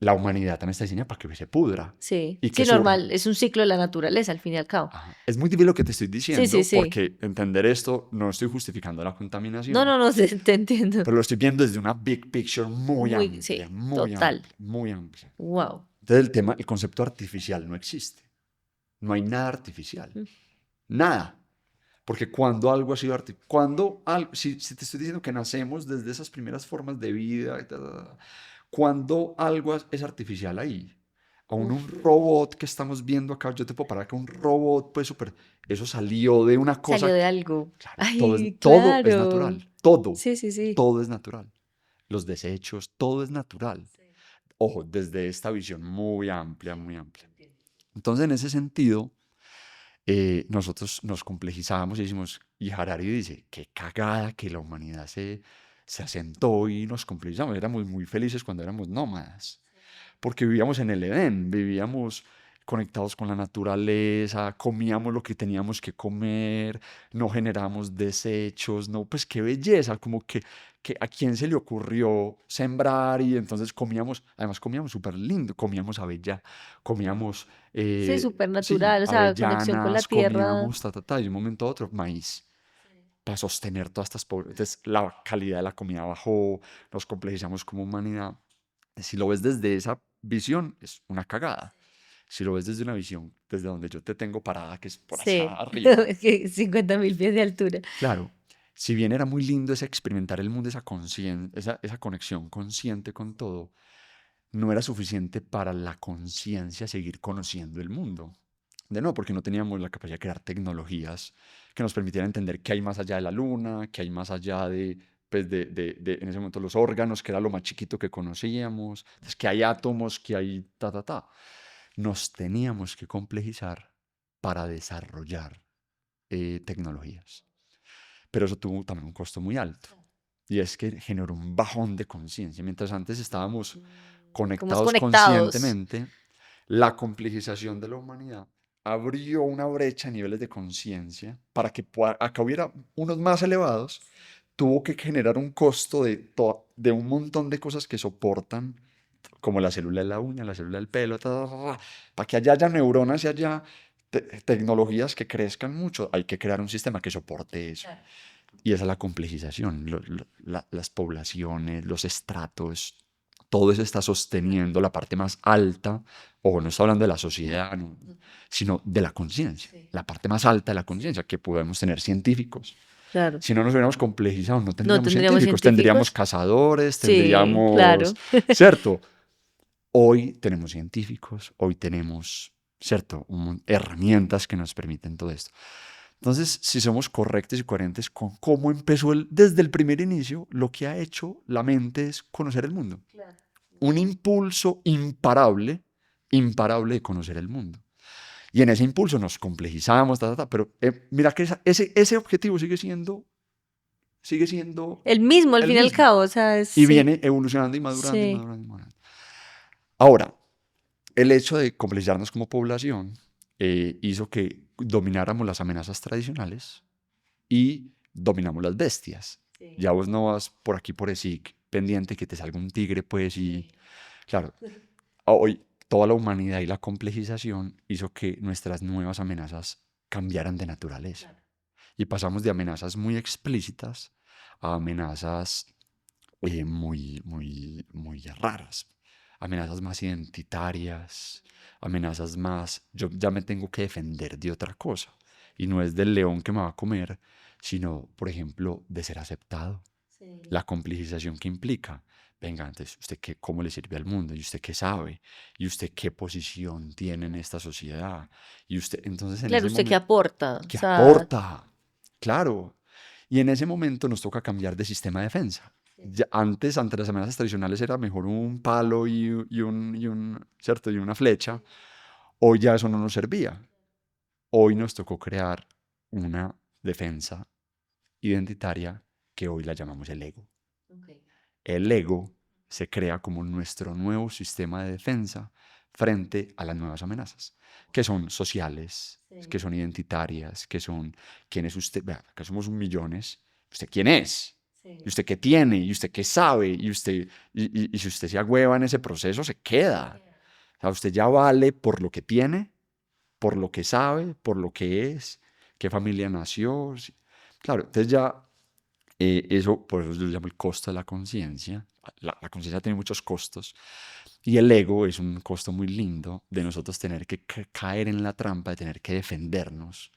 la humanidad también está diseñada para que se pudra Sí. y que Sí, surja. normal. Es un ciclo de la naturaleza, al fin y al cabo. Ajá. Es muy difícil lo que te estoy Sí, sí, diciendo sí. porque entender esto no estoy justificando la No, contaminación, no, no, te entiendo. pero lo estoy viendo desde una big picture muy Muy, amplia, sí, muy total. amplia, muy amplia. Wow. Entonces el concepto artificial no existe. No hay nada artificial. Nada. Porque cuando algo ha sido artificial, si te estoy diciendo que nacemos desde esas primeras formas de vida, cuando algo es artificial ahí, aún un Uf. robot que estamos viendo acá, yo te puedo parar que un robot, pues eso salió de una Salió cosa, de algo. claro, Ay, todo es claro. natural, todo, Sí, sí, sí. todo es natural. Los desechos, todo es natural. Ojo, desde esta visión muy amplia, muy amplia. Entonces, en ese sentido, nosotros nos complejizamos y decimos, y Harari dice, qué cagada que la humanidad se asentó y nos complejizamos. Éramos muy felices cuando éramos nómadas, porque vivíamos en el Edén, vivíamos conectados con la naturaleza, comíamos lo que teníamos que comer, no generábamos desechos, no, pues qué belleza, como que a quién se le ocurrió sembrar y entonces comíamos, además comíamos súper lindo, comíamos comíamos, Sí, súper sí, natural, o sea, conexión con la avellanas, tierra. comíamos, y de un momento a otro, maíz. Para sostener todas estas entonces la calidad de la comida bajó, nos complejizamos como humanidad. Si lo ves desde esa visión, es una cagada. Si lo ves desde una visión, desde donde yo te tengo parada, que es por allá Sí, arriba, 50.000 pies de altura. claro, si bien era muy lindo ese experimentar el mundo, esa conexión consciente con todo, no era suficiente para la conciencia seguir conociendo el mundo. De nuevo, porque no teníamos la capacidad de crear tecnologías que nos permitieran entender qué hay más allá de la luna, qué hay más allá de, pues en ese momento, los órganos, que era lo más chiquito que conocíamos, entonces, que hay átomos, que hay ta. Nos teníamos que complejizar para desarrollar tecnologías. Pero eso tuvo también un costo muy alto. Y es que generó un bajón de conciencia. Mientras antes estábamos Como conectados conectados. conscientemente, la complejización de la humanidad abrió una brecha a niveles de conciencia para que acá hubiera unos más elevados, tuvo que generar un costo de un montón de cosas que soportan, como la célula de la uña, la célula del pelo, para que haya neuronas y haya tecnologías que crezcan mucho, hay que crear un sistema que soporte eso. Claro. Y esa es la complejización, las poblaciones, los estratos, todo eso está sosteniendo la parte más alta, o no está hablando de la sociedad, sino de la conciencia, Sí. la parte más alta de la conciencia, que podemos tener científicos. Claro. Si no nos hubiéramos complejizado, no No tendríamos tendríamos científicos, tendríamos científicos. cazadores, Sí, tendríamos, claro. ¿cierto? Hoy tenemos científicos, hoy tenemos, ¿cierto? Herramientas que nos permiten todo esto. Entonces, si somos correctos y coherentes con cómo empezó desde el primer inicio, lo que ha hecho la mente es conocer el mundo. Claro. Un impulso imparable de conocer el mundo. Y en ese impulso nos complejizamos, pero mira que ese objetivo sigue siendo El mismo, al el fin y al mismo. cabo, o sea, Y sí. viene evolucionando y madurando y Sí. madurando y madurando. Ahora, el hecho de complejizarnos como población hizo que domináramos las amenazas tradicionales y dominamos las bestias. Sí. Ya vos no vas por aquí por ese pendiente que te salga un tigre, pues, y claro, hoy toda la humanidad y la complejización hizo que nuestras nuevas amenazas cambiaran de naturaleza. Claro. Y pasamos de amenazas muy explícitas a amenazas muy raras, amenazas más identitarias, amenazas más, yo ya me tengo que defender de otra cosa, y no es del león que me va a comer, sino, por ejemplo, de ser aceptado, Sí. la complejización que implica. Venga, antes, ¿usted cómo le sirve al mundo? ¿Y usted qué sabe? ¿Y usted qué posición tiene en esta sociedad? Y usted, entonces, en Claro, ese ¿usted qué momento, aporta? O ¿qué sea, aporta? Claro. Y en ese momento nos toca cambiar de sistema de defensa. Ya antes, ante las amenazas tradicionales, era mejor un palo ¿cierto? Y una flecha. Hoy ya eso no nos servía. Hoy nos tocó crear una defensa identitaria que hoy la llamamos el ego. okay. El ego se crea como nuestro nuevo sistema de defensa frente a las nuevas amenazas, que son sociales, Sí. que son identitarias, que son quién es usted. Vea, acá somos millones. ¿Usted quién es? Sí. ¿Y usted qué tiene? ¿Y usted qué sabe? Y si usted se agüeva en ese proceso, se queda. O sea, usted ya vale por lo que tiene, por lo que sabe, por lo que es, qué familia nació. Claro, entonces ya eso, por eso yo llamo el costo de la conciencia. La conciencia tiene muchos costos y el ego es un costo muy lindo de nosotros tener que caer en la trampa, de tener que defendernos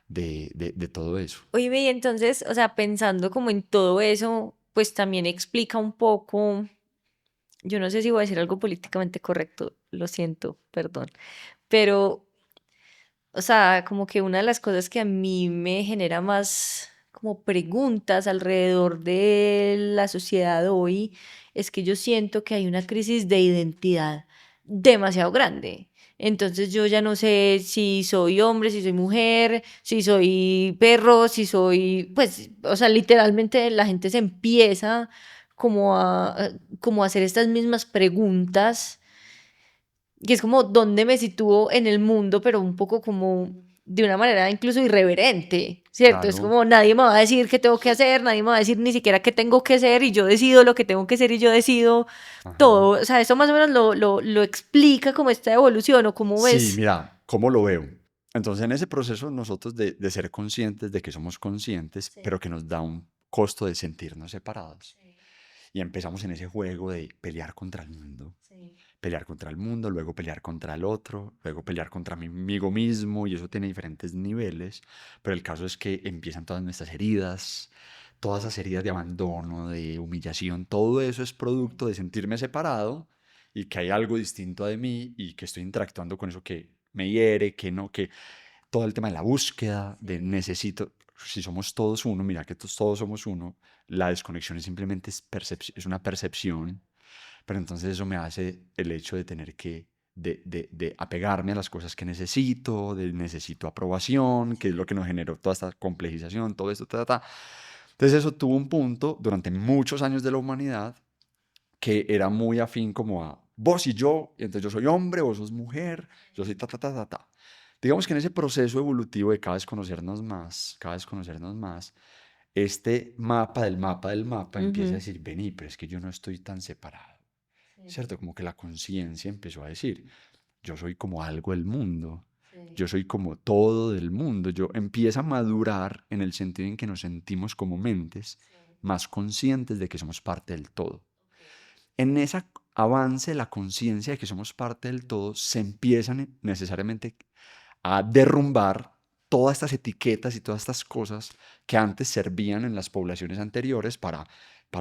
de todo eso. Oye, y entonces, o sea, pensando como en todo eso, pues también explica un poco, yo no sé si voy a decir algo políticamente correcto, lo siento, perdón, pero, o sea, como que una de las cosas que a mí me genera más como preguntas alrededor de la sociedad hoy es que yo siento que hay una crisis de identidad demasiado grande. Entonces yo ya no sé si soy hombre, si soy mujer, si soy perro, si soy, pues, o sea, literalmente la gente se empieza como a hacer estas mismas preguntas, que es como dónde me sitúo en el mundo, pero un poco como de una manera incluso irreverente, ¿cierto? Es Claro. como nadie me va a decir qué tengo que hacer, nadie me va a decir ni siquiera qué tengo que hacer y yo decido lo que tengo que hacer y yo decido Ajá. todo. O sea, eso más o menos lo explica como esta evolución o cómo Sí, ves. mira, ¿cómo lo veo? Entonces, en ese proceso nosotros de ser conscientes de que somos conscientes, Sí, pero que nos da un costo de sentirnos separados. sí, Y empezamos en ese juego de pelear contra el mundo. sí. Pelear contra el mundo, luego pelear contra el otro, luego pelear contra mí mismo, y eso tiene diferentes niveles, pero el caso es que empiezan todas nuestras heridas, todas esas heridas de abandono, de humillación, todo eso es producto de sentirme separado y que hay algo distinto de mí y que estoy interactuando con eso que me hiere, que no, que todo el tema de la búsqueda, de necesito, si somos todos uno, mira que todos somos uno, la desconexión es simplemente es una percepción, pero entonces eso me hace el hecho de tener que, de apegarme a las cosas que necesito, de necesito aprobación, que es lo que nos generó toda esta complejización, todo esto, ta, ta, ta. Entonces eso tuvo un punto durante muchos años de la humanidad que era muy afín como a vos y yo, y entonces yo soy hombre, vos sos mujer, yo soy ta, ta, ta, ta, ta. Digamos que en ese proceso evolutivo de cada vez conocernos más, este mapa del mapa empieza a Ujú. decir, vení, pero es que yo no estoy tan separado. Sí, ¿Cierto? Como que la conciencia empezó a decir, yo soy como algo del mundo, sí, yo soy como todo del mundo, yo empieza a madurar en el sentido en que nos sentimos como mentes sí. más conscientes de que somos parte del todo. Ok. En ese avance de la conciencia de que somos parte del todo, se empiezan necesariamente a derrumbar todas estas etiquetas y todas estas cosas que antes servían en las poblaciones anteriores para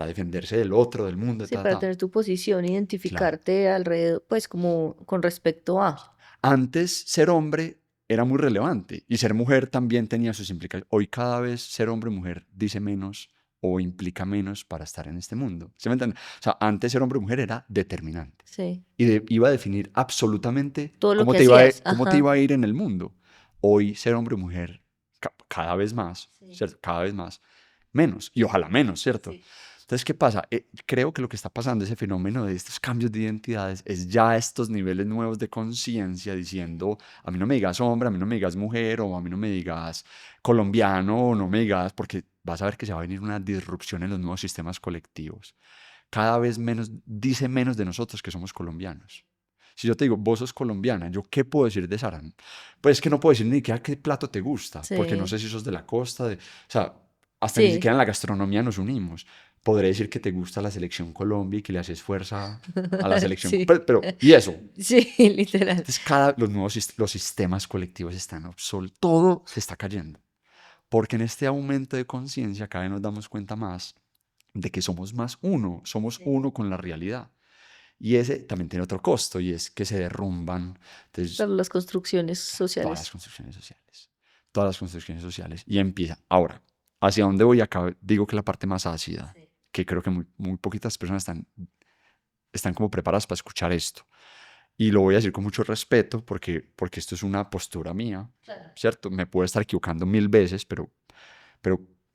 defenderse del otro, del mundo, Sí, ta, para ta. tener tu posición, Claro. identificarte alrededor, pues como con respecto a. Antes ser hombre era muy relevante y ser mujer también tenía sus implicaciones. Hoy cada vez ser hombre o mujer dice menos o implica menos para estar en este mundo. ¿Se me entiende? O sea, antes ser hombre o mujer era determinante Sí. y iba a definir absolutamente Todo lo cómo que te iba hacías. cómo te Ajá. iba a ir en el mundo. Hoy ser hombre o mujer cada vez más, Sí, ¿cierto? Cada vez más, menos y ojalá menos, ¿cierto? sí. Entonces, ¿qué pasa? Creo que lo que está pasando, ese fenómeno de estos cambios de identidades, es ya estos niveles nuevos de conciencia diciendo, a mí no me digas hombre, a mí no me digas mujer, o a mí no me digas colombiano, o no me digas, porque vas a ver que se va a venir una disrupción en los nuevos sistemas colectivos. Cada vez menos, dice menos de nosotros que somos colombianos. Si yo te digo, vos sos colombiana, ¿yo qué puedo decir de Sara? Pues es que no puedo decir ni siquiera qué plato te gusta, porque no Sí, sé si sos de la costa, o sea, hasta ni sí. siquiera en la gastronomía nos unimos. Podré decir que te gusta la selección Colombia y que le haces fuerza a la selección, Sí. ¿y eso? Sí, literal. Entonces, los sistemas colectivos están obsoletos, todo se está cayendo, porque en este aumento de conciencia cada vez nos damos cuenta más de que somos Sí. uno con la realidad. Y ese también tiene otro costo y es que se derrumban entonces, Claro, las construcciones todas las sociales. construcciones sociales. Todas las construcciones sociales. Y empieza. Ahora, ¿hacia dónde voy? Acá digo que la parte más ácida, Sí. que creo que muy poquitas personas están como preparadas para escuchar esto. Y lo voy a decir con mucho respeto porque esto es una postura mía, Claro. ¿cierto? Me puedo estar equivocando mil veces, pero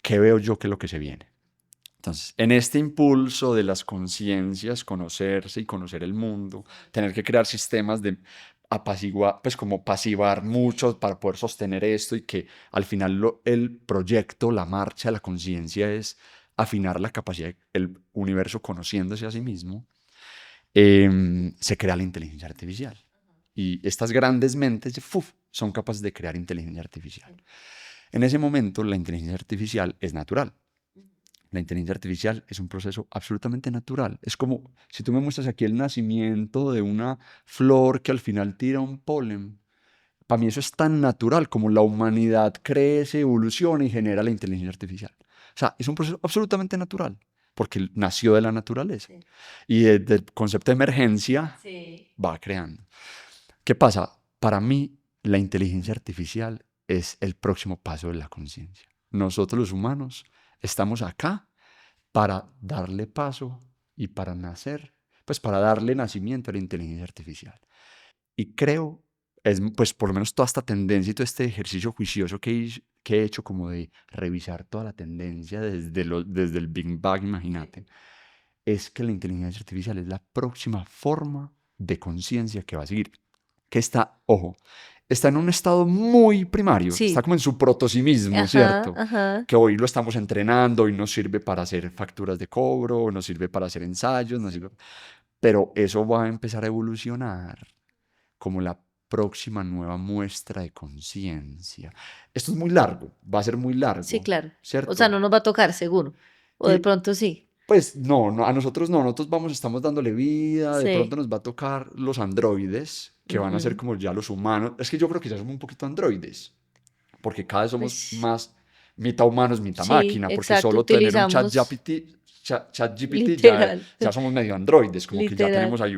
¿qué veo yo que es lo que se viene? Entonces, en este impulso de las conciencias, conocerse y conocer el mundo, tener que crear sistemas de apaciguar, pues como pasivar mucho para poder sostener esto y que al final el proyecto, la marcha, la conciencia es afinar la capacidad del universo conociéndose a sí mismo, se crea la inteligencia artificial. Y estas grandes mentes son capaces de crear inteligencia artificial. En ese momento, la inteligencia artificial es natural. La inteligencia artificial es un proceso absolutamente natural. Es como si tú me muestras aquí el nacimiento de una flor que al final tira un polen. Para mí eso es tan natural como la humanidad crece, evoluciona y genera la inteligencia artificial. O sea, es un proceso absolutamente natural, porque nació de la naturaleza. Sí. Y desde el concepto de emergencia Sí. va creando. ¿Qué pasa? Para mí, la inteligencia artificial es el próximo paso de la conciencia. Nosotros los humanos estamos acá para darle paso y para nacer, pues para darle nacimiento a la inteligencia artificial. Y creo es, pues por lo menos toda esta tendencia y todo este ejercicio juicioso que he hecho como de revisar toda la tendencia desde el Big Bang, imagínate, es que la inteligencia artificial es la próxima forma de conciencia que va a seguir, que está, ojo, está en un estado muy primario, está Sí. como en su protosimismo, Ajá, ¿cierto? ajá. Que hoy lo estamos entrenando, hoy nos sirve para hacer facturas de cobro, nos sirve para hacer ensayos, nos sirve... pero eso va a empezar a evolucionar como la próxima nueva muestra de conciencia. Esto es muy largo, va a ser muy Sí, largo, claro. O sea, ¿cierto? no nos va a tocar, seguro. O de Y pronto sí. pues no, no, a nosotros no, nosotros estamos dándole vida, de pronto Sí. nos va a tocar los androides, que van a ser Ujú. como ya los humanos. Es que yo creo que ya somos un poquito androides, porque cada vez somos Pues más mitad humanos, mitad sí, máquina, porque exacto. solo tener un Utilizamos chat GPT literal, ya somos medio androides, como que ya literal. tenemos ahí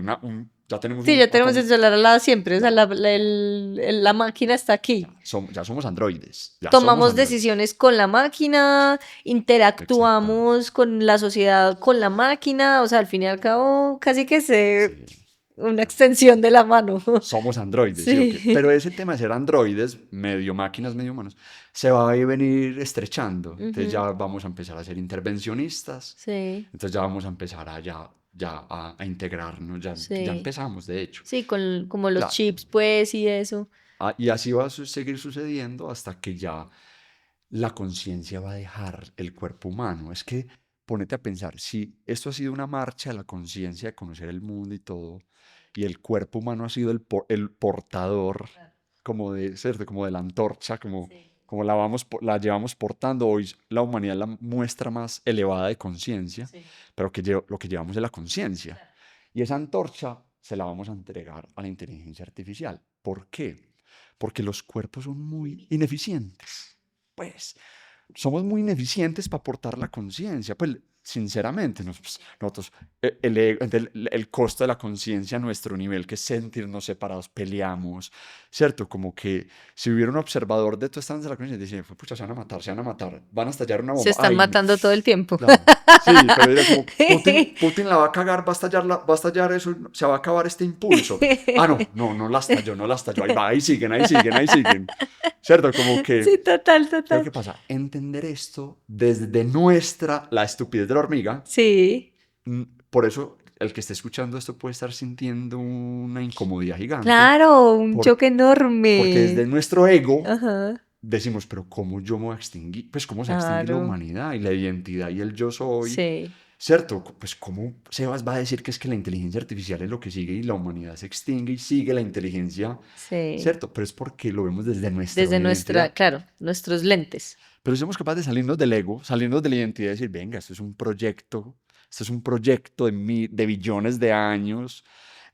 ya tenemos Sí, un, ya tenemos el celular al lado siempre. O sea, ya, la máquina está aquí. ya somos androides, ya somos Tomamos androides. decisiones con la máquina, Exactamente. interactuamos con la sociedad con la máquina. O sea, al fin y al cabo, casi que se Sí. una extensión de la mano. Somos androides, ¿sí o qué? Sí. Pero ese tema de ser androides, medio máquinas, medio humanos, se va a venir estrechando. Entonces Ujú. ya vamos a empezar a ser intervencionistas, Sí, entonces ya vamos a empezar a integrarnos, ya sí. empezamos, de hecho. Sí, con como los La- chips, pues, y eso. y así va a seguir sucediendo hasta que ya la conciencia va a dejar el cuerpo humano. Es que ponete a pensar, si esto ha sido una marcha de la conciencia de conocer el mundo y todo, y el cuerpo humano ha sido el portador como de, ¿cierto? Como de la antorcha, como la llevamos portando, hoy la humanidad es la muestra más elevada de conciencia, pero lo que llevamos es la conciencia. Y esa antorcha se la vamos a entregar a la inteligencia artificial. ¿Por qué? Porque los cuerpos son muy ineficientes. Pues somos muy ineficientes para aportar la conciencia. Pues sinceramente, nosotros, el costo de la conciencia a nuestro nivel, que es sentirnos separados, peleamos, ¿cierto? Como que si hubiera un observador de tu estancia de la conciencia, dice, pucha, se van a matar, van a estallar una Se bomba. están Ay, matando todo el tiempo. claro. Sí, pero diría como, Putin la va a cagar, va a estallar eso, se va a acabar este impulso. Ah, no la estalló, ahí siguen, ahí siguen, ahí siguen. ¿Cierto? Como Sí, que, total, ¿pero total. qué pasa? Entender esto desde la estupidez de la hormiga, Sí, por eso el que esté escuchando esto puede estar sintiendo una incomodidad gigante, claro, un por- choque porque desde enorme. nuestro ego Ajá, decimos, pero ¿cómo yo me voy a extinguir? Pues ¿cómo se va a extinguir la claro. humanidad y la identidad y el yo soy? Sí, ¿Cierto? Pues ¿cómo Sebas va a decir que es que la inteligencia artificial es lo que sigue y la humanidad se extingue y sigue la inteligencia? sí. ¿Cierto? Pero es porque lo vemos desde nuestra Desde nuestra, identidad. claro, nuestros lentes. Pero somos capaces de salirnos del ego, salirnos de la identidad y decir, venga, esto es un proyecto de billones de años,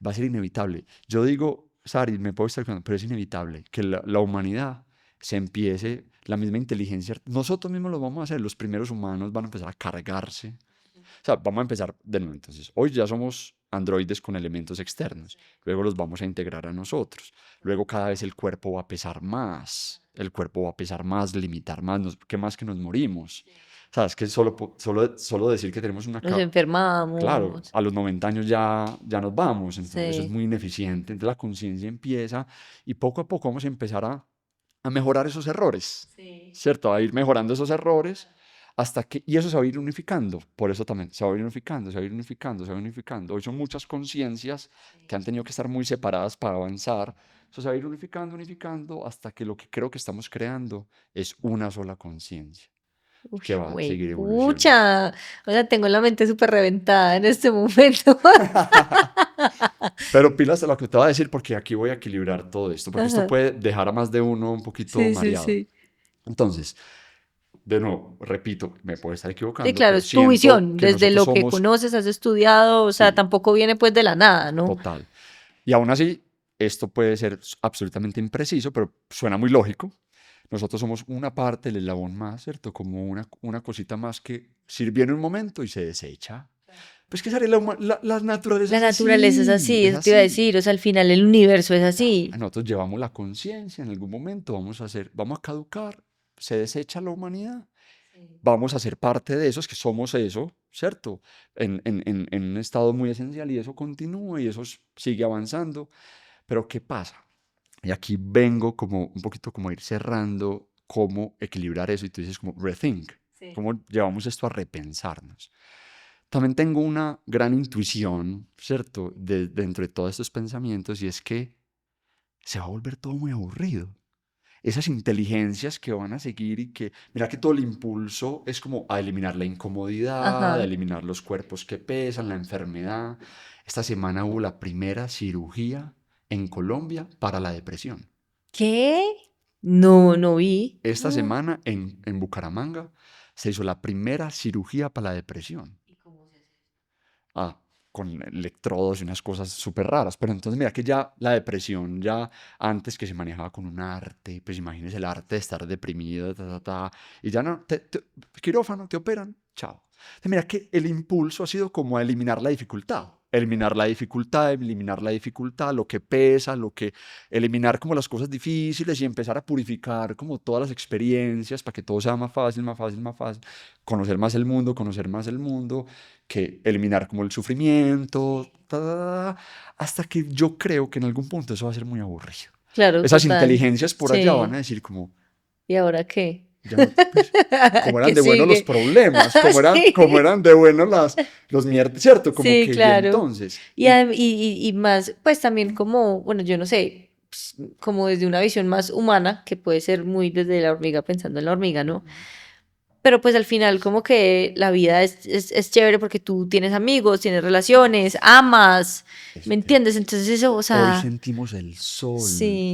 va a ser inevitable. Yo digo, Sari, me puedo estar equivocando, pero es inevitable que la humanidad se empiece, la misma inteligencia, nosotros mismos lo vamos a hacer, los primeros humanos van a empezar a cargarse. O sea, vamos a empezar de nuevo. Entonces, hoy ya somos androides con elementos externos. Luego los vamos a integrar a nosotros. Luego cada vez el cuerpo va a pesar más. El cuerpo va a pesar más, limitar más. ¿Qué más que nos morimos? O sea, es que solo decir que tenemos una... Nos Claro, enfermamos. a los 90 años ya nos vamos. Entonces, eso es Sí. muy ineficiente. Entonces, la conciencia empieza y poco a poco vamos a empezar a mejorar esos errores. Sí. ¿Cierto? A ir mejorando esos errores hasta que, y eso se va a ir unificando, por eso también, se va a ir unificando, se va a ir unificando, se va a ir unificando. Hoy son muchas conciencias que han tenido que estar muy separadas para avanzar, eso se va a ir unificando, unificando, hasta que lo que creo que estamos creando es una sola conciencia, Uy, que va a güey, seguir evolucionando. pucha. O sea, tengo la mente súper reventada en este momento. Pero pilas de lo que te voy a decir, porque aquí voy a equilibrar todo esto, porque esto Ajá. puede dejar a más de uno un poquito Sí, sí, mareado. sí. Entonces, de nuevo, repito, me puedo estar Sí, equivocando, claro, pero es tu siento visión, que desde nosotros lo que somos, conoces, has estudiado, o sea, sí, tampoco viene pues de la nada, ¿no? total. Y aún así, esto puede ser absolutamente impreciso, pero suena muy lógico. Nosotros somos una parte del eslabón más, ¿cierto? Como una cosita más que sirvió en un momento y se desecha. Pues que Sari, la naturaleza La naturaleza es eso te iba a así. decir, o sea, al final el universo es así. Nosotros llevamos la conciencia, en algún momento vamos a caducar, se desecha la humanidad, vamos a ser parte de esos que somos eso, ¿cierto? En un estado muy esencial y eso continúa y eso sigue avanzando. Pero ¿qué pasa? Y aquí vengo como un poquito como a ir cerrando cómo equilibrar eso. Y tú dices como rethink, Sí. cómo llevamos esto a repensarnos. También tengo una gran intuición, ¿cierto? Dentro de todos estos pensamientos, y es que se va a volver todo muy aburrido. Esas inteligencias que van a seguir y que, mira que todo el impulso es como a eliminar la incomodidad, a Ajá. eliminar los cuerpos que pesan, la enfermedad. Esta semana hubo la primera cirugía en Colombia para la depresión. ¿Qué? No, no vi. Esta semana en Bucaramanga se hizo la primera cirugía para la depresión. Ah, con electrodos y unas cosas súper raras. Pero entonces mira que ya la depresión, ya antes que se manejaba con un arte, pues imagínese el arte de estar deprimido, y ya no, quirófano, te operan, chao. Entonces mira que el impulso ha sido como a eliminar la dificultad, lo que pesa, eliminar como las cosas difíciles y empezar a purificar como todas las experiencias para que todo sea más fácil, más fácil, más fácil, conocer más el mundo, que eliminar como el sufrimiento, hasta que yo creo que en algún punto eso va a ser muy aburrido. Claro, Esas total. inteligencias por allá van Sí. a decir como, ¿Y ahora qué? ya no, pues, como eran ¿Qué de buenos los sigue? problemas, como Sí. eran de buenos los mierdas, ¿cierto? Como Sí, que, y claro. entonces, Y, y más, pues también como, bueno, yo no sé, como desde una visión más humana, que puede ser muy desde la hormiga, pensando en la hormiga, ¿no? Pero pues al final como que la vida es chévere porque tú tienes amigos, tienes relaciones, amas, ¿me entiendes? Entonces eso, o hoy sea, sentimos el sol,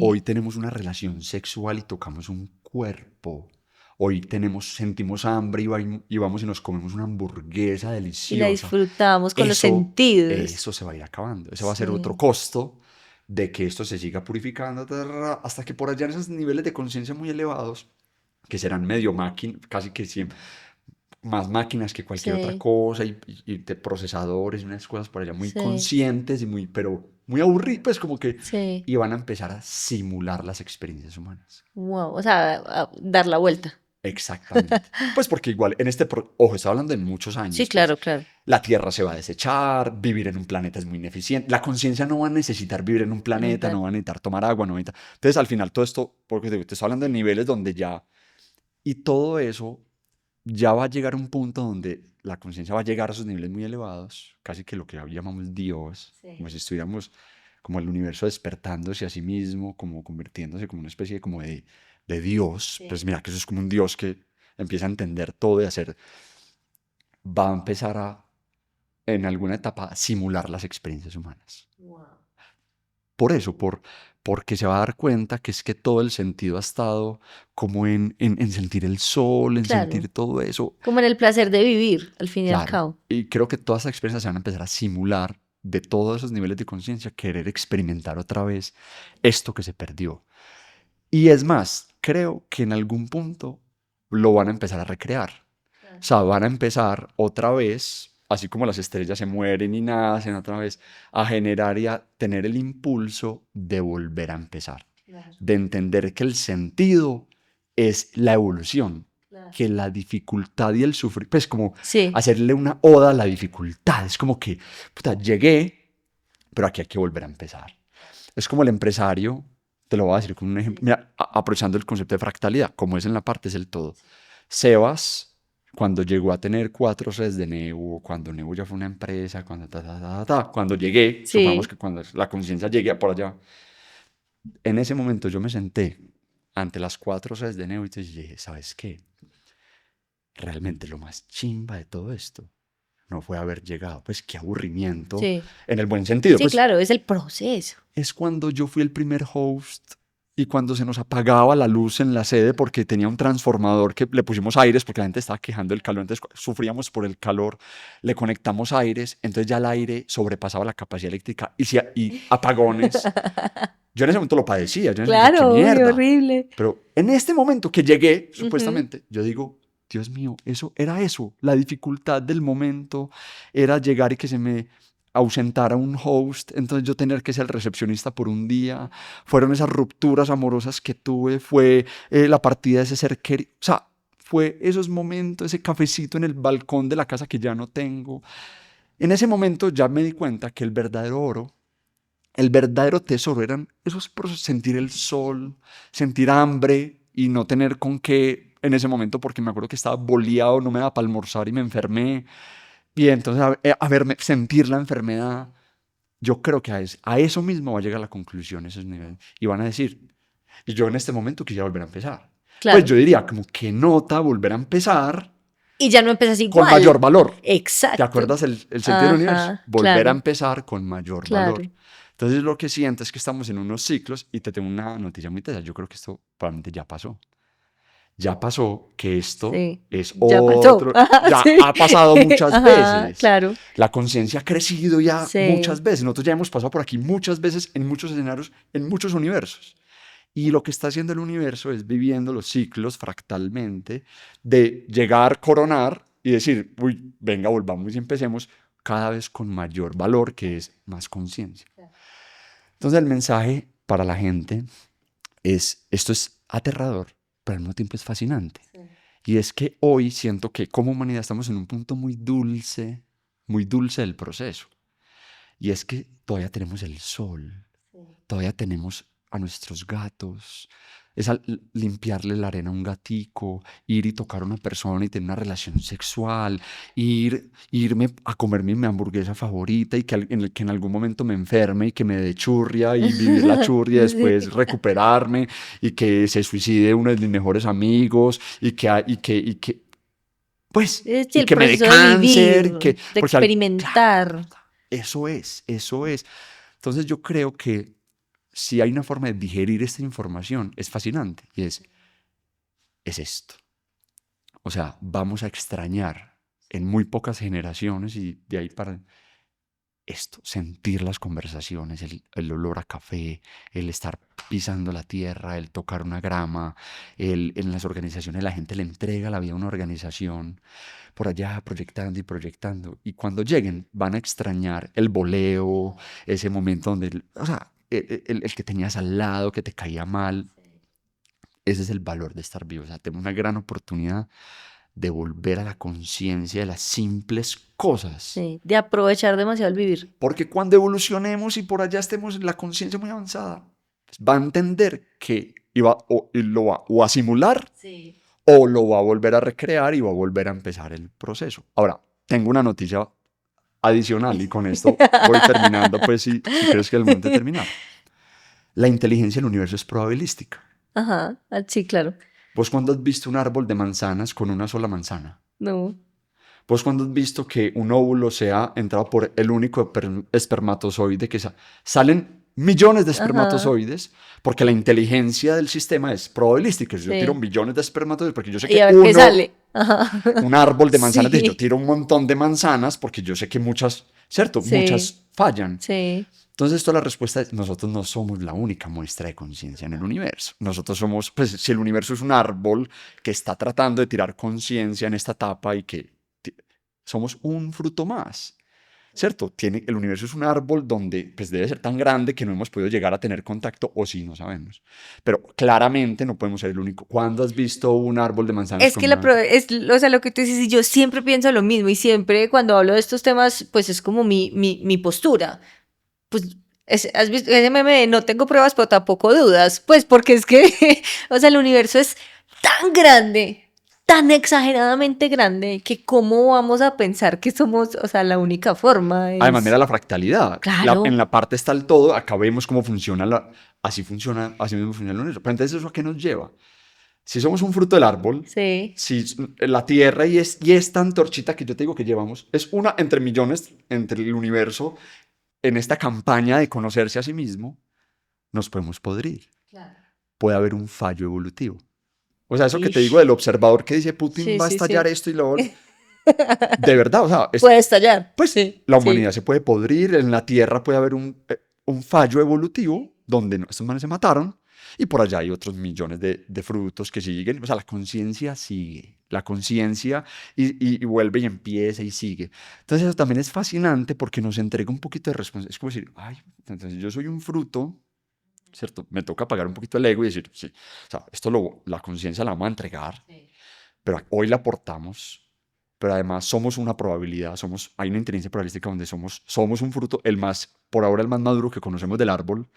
hoy sí, tenemos una relación sexual y tocamos un cuerpo. Hoy sentimos hambre y vamos y nos comemos una hamburguesa y la deliciosa. disfrutamos con los Eso, sentidos. eso se va a ir acabando. Ese va a ser otro Sí, costo de que esto se siga purificando hasta que por allá en esos niveles de conciencia muy elevados, que serán medio máquina, casi que siempre, más máquinas que cualquier otra sí, cosa y de procesadores y unas cosas por allá muy sí, conscientes y pero muy aburridos, pues como que, sí. y van a empezar a simular las experiencias humanas. Wow, o sea, a dar la vuelta. Exactamente. Pues porque igual en ojo, está hablando de muchos Sí, años, pues claro, claro. la Tierra se va a desechar, vivir en un planeta es muy ineficiente, la conciencia no va a necesitar vivir en un En un planeta, no plan. va a necesitar tomar agua, no va a necesitar... Entonces al final todo esto, porque te estoy hablando de niveles donde ya, y todo eso ya va a llegar a un punto donde la conciencia va a llegar a esos niveles muy elevados, casi que lo que hoy llamamos Dios, Sí. como si estuviéramos como el universo despertándose a sí mismo, como convirtiéndose como una especie como de Dios. Pues Sí. mira que eso es como un Dios que empieza a entender todo y a hacer, va a empezar a, en alguna etapa, a simular las experiencias humanas. Wow. Por eso, porque se va a dar cuenta que es que todo el sentido ha estado como en sentir el sol, en Claro. sentir todo eso. Como en el placer de vivir, al fin y al Claro, cabo. y creo que todas estas experiencias se van a empezar a simular de todos esos niveles de conciencia, querer experimentar otra vez esto que se perdió. Y es más, creo que en algún punto lo van a empezar a recrear. O sea, van a empezar otra vez, así como las estrellas se mueren y nacen otra vez, a generar y a tener el impulso de volver a empezar, Claro, de entender que el sentido es la evolución, claro. que la dificultad y el sufrir, pues como Sí, hacerle una oda a la dificultad, es como que, puta, llegué, pero aquí hay que volver a empezar. Es como el empresario, te lo voy a decir con un ejemplo, mira, aprovechando el concepto de fractalidad, como es en la parte, es el todo. Sebas, cuando llegó a tener 4 sedes de Nebu, cuando Nebu ya fue una empresa, cuando llegué, supongamos sí. que cuando la conciencia llegue por allá, en ese momento yo me senté ante las 4 sedes de Nebu y te dije, ¿sabes qué? Realmente lo más chimba de todo esto no fue haber llegado, pues qué aburrimiento, Sí. en el buen sentido, Sí, pues claro, es el proceso. es cuando yo fui el primer host y cuando se nos apagaba la luz en la sede porque tenía un transformador que le pusimos aires porque la gente estaba quejando del calor, entonces sufríamos por el calor, le conectamos aires, entonces ya el aire sobrepasaba la capacidad eléctrica y apagones. Yo en ese momento lo padecía, yo en ese momento, qué Claro, uy, mierda. horrible. Pero en este momento que llegué, Ujú. supuestamente, yo digo, Dios mío, eso era eso, la dificultad del momento era llegar y que se me ausentara un host, entonces yo tener que ser el recepcionista por un día, fueron esas rupturas amorosas que tuve, fue la partida de ese ser querido, o sea, fue esos momentos, ese cafecito en el balcón de la casa que ya no tengo. En ese momento ya me di cuenta que el verdadero oro el verdadero tesoro eran esos procesos, sentir el sol, sentir hambre y no tener con qué en ese momento, porque me acuerdo que estaba boleado, no me daba para almorzar y me enfermé. Y entonces sentir la enfermedad, yo creo que a eso mismo va a llegar la conclusión, esos niveles. Y van a decir, y yo en este momento quisiera volver a empezar. Claro. Pues yo diría, como que nota volver a empezar Y ya no empiezas igual. con mayor valor. Exacto. ¿Te acuerdas el sentido del universo? Volver claro. a empezar con mayor Claro. valor. Entonces lo que siento es que estamos en unos ciclos y te tengo una noticia muy tesa. Yo creo que esto probablemente ya pasó. Ya pasó que esto Sí, es ya pasó. otro. Ajá, Ya sí. ha pasado muchas Ajá, veces. claro. La conciencia ha crecido ya Sí. muchas veces. Nosotros ya hemos pasado por aquí muchas veces, en muchos escenarios, en muchos universos. Y lo que está haciendo el universo es viviendo los ciclos fractalmente de llegar, coronar y decir, uy, venga, volvamos y empecemos cada vez con mayor valor, que es más conciencia. Entonces el mensaje para la gente es, esto es aterrador, pero al mismo tiempo es fascinante. Sí. Y es que hoy siento que como humanidad estamos en un punto muy dulce del proceso. Y es que todavía tenemos el sol, sí. Todavía tenemos a nuestros gatos, es limpiarle la arena a un gatico, ir y tocar a una persona y tener una relación sexual, irme a comerme mi hamburguesa favorita y que en algún momento me enferme y que me dé churria y vivir la churria y después recuperarme y que se suicide uno de mis mejores amigos y que pues, y que me dé cáncer, de experimentar. Claro, eso es. Entonces yo creo que si hay una forma de digerir esta información, es fascinante y es esto. O sea, vamos a extrañar en muy pocas generaciones y de ahí para esto, sentir las conversaciones, el olor a café, el estar pisando la tierra, el tocar una grama, en las organizaciones la gente le entrega la vida a una organización por allá proyectando y proyectando y cuando lleguen van a extrañar el boleo, ese momento donde, o sea, el que tenías al lado, que te caía mal. Ese es el valor de estar vivo. O sea, tengo una gran oportunidad de volver a la conciencia de las simples cosas. Sí, de aprovechar demasiado el vivir. Porque cuando evolucionemos y por allá estemos en la conciencia muy avanzada, va a entender que lo va a simular, sí, o lo va a volver a recrear y va a volver a empezar el proceso. Ahora, tengo una noticia adicional y con esto voy terminando, pues si crees que es el momento de terminar. La inteligencia del universo es probabilística. Ajá, sí, claro. ¿Vos cuándo has visto un árbol de manzanas con una sola manzana? No. ¿Vos cuándo has visto que un óvulo sea entrado por el único espermatozoide que salen millones de espermatozoides? Ajá. Porque la inteligencia del sistema es probabilística. Yo tiro millones de espermatozoides porque yo sé que uno, sale. Ajá. Un árbol de manzanas, sí. Yo tiro un montón de manzanas porque yo sé que muchas, ¿cierto? Sí. Muchas fallan. Sí. Entonces, la respuesta es, nosotros no somos la única muestra de conciencia en el universo. Nosotros somos, pues, si el universo es un árbol que está tratando de tirar conciencia en esta etapa y que somos un fruto más, ¿cierto? El universo es un árbol donde, pues, debe ser tan grande que no hemos podido llegar a tener contacto, o sí, no sabemos. Pero claramente no podemos ser el único. ¿Cuándo has visto un árbol de manzanas? Es que o sea, lo que tú dices, yo siempre pienso lo mismo y siempre cuando hablo de estos temas, pues es como mi postura. Pues, ¿has visto ese meme de no tengo pruebas pero tampoco dudas? Pues porque es que, o sea, el universo es tan grande, tan exageradamente grande, que cómo vamos a pensar que somos, o sea, la única forma es... Además, mira la fractalidad. Claro. En la parte está el todo, acá vemos cómo funciona, así mismo funciona el universo. Pero entonces, ¿eso a qué nos lleva? Si somos un fruto del árbol, sí. Si la Tierra y es esta antorchita que yo te digo que llevamos, es una entre millones, entre el universo, en esta campaña de conocerse a sí mismo, nos podemos podrir. Claro. Puede haber un fallo evolutivo. O sea, eso que te digo del observador que dice Putin va a estallar esto y lo otro. De verdad, o sea... puede estallar. Pues la humanidad se puede podrir, en la Tierra puede haber un fallo evolutivo donde estos manes se mataron y por allá hay otros millones de frutos que siguen. O sea, la conciencia sigue. La conciencia y vuelve y empieza y sigue. Entonces eso también es fascinante porque nos entrega un poquito de responsabilidad. Es como decir, ay, entonces yo soy un fruto, ¿cierto? Me toca apagar un poquito el ego y decir, sí, o sea, la conciencia la vamos a entregar, sí. Pero hoy la portamos pero además somos una probabilidad, hay una inteligencia probabilística donde somos un fruto, por ahora el más maduro que conocemos del árbol,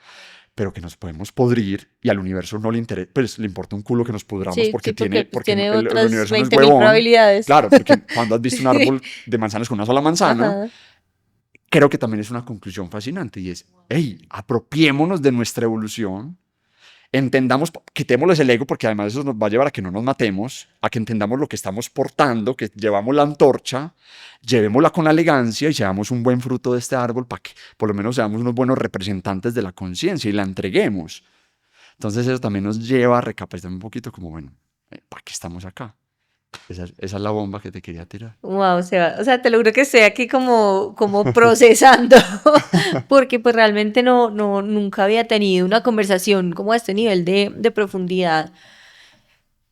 pero que nos podemos podrir y al universo no le interesa, pues le importa un culo que nos pudramos Sí, porque sí, porque pues, porque tiene el otras universo no es 20.000 huevón. probabilidades. Claro, porque cuando has visto un Sí. árbol de manzanas con una sola manzana, Ajá. creo que también es una conclusión fascinante y es, hey, apropiémonos de nuestra evolución, entendamos, quitémosles el ego porque además eso nos va a llevar a que no nos matemos, a que entendamos lo que estamos portando, que llevamos la antorcha, llevémosla con elegancia y seamos un buen fruto de este árbol para que por lo menos seamos unos buenos representantes de la conciencia y la entreguemos. Entonces eso también nos lleva a recapacitar un poquito como, bueno, ¿para qué estamos acá? Esa es la bomba que te quería tirar. Wow, Seba. O sea, te lo juro que estoy aquí como procesando, porque pues realmente nunca había tenido una conversación como a este nivel de profundidad.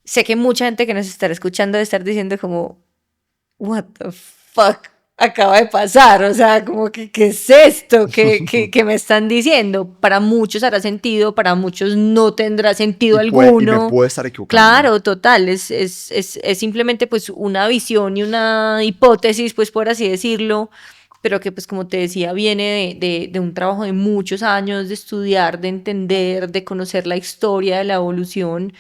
Sé que mucha gente que nos estará escuchando debe estar diciendo como, what the fuck acaba de pasar, o sea, como que, ¿qué es esto que me están diciendo? Para muchos hará sentido, para muchos no tendrá sentido Y me alguno. puedo estar equivocando. Claro, total, es simplemente pues una visión y una hipótesis, pues por así decirlo, pero que pues como te decía, viene de un trabajo de muchos años, de estudiar, de entender, de conocer la historia de la evolución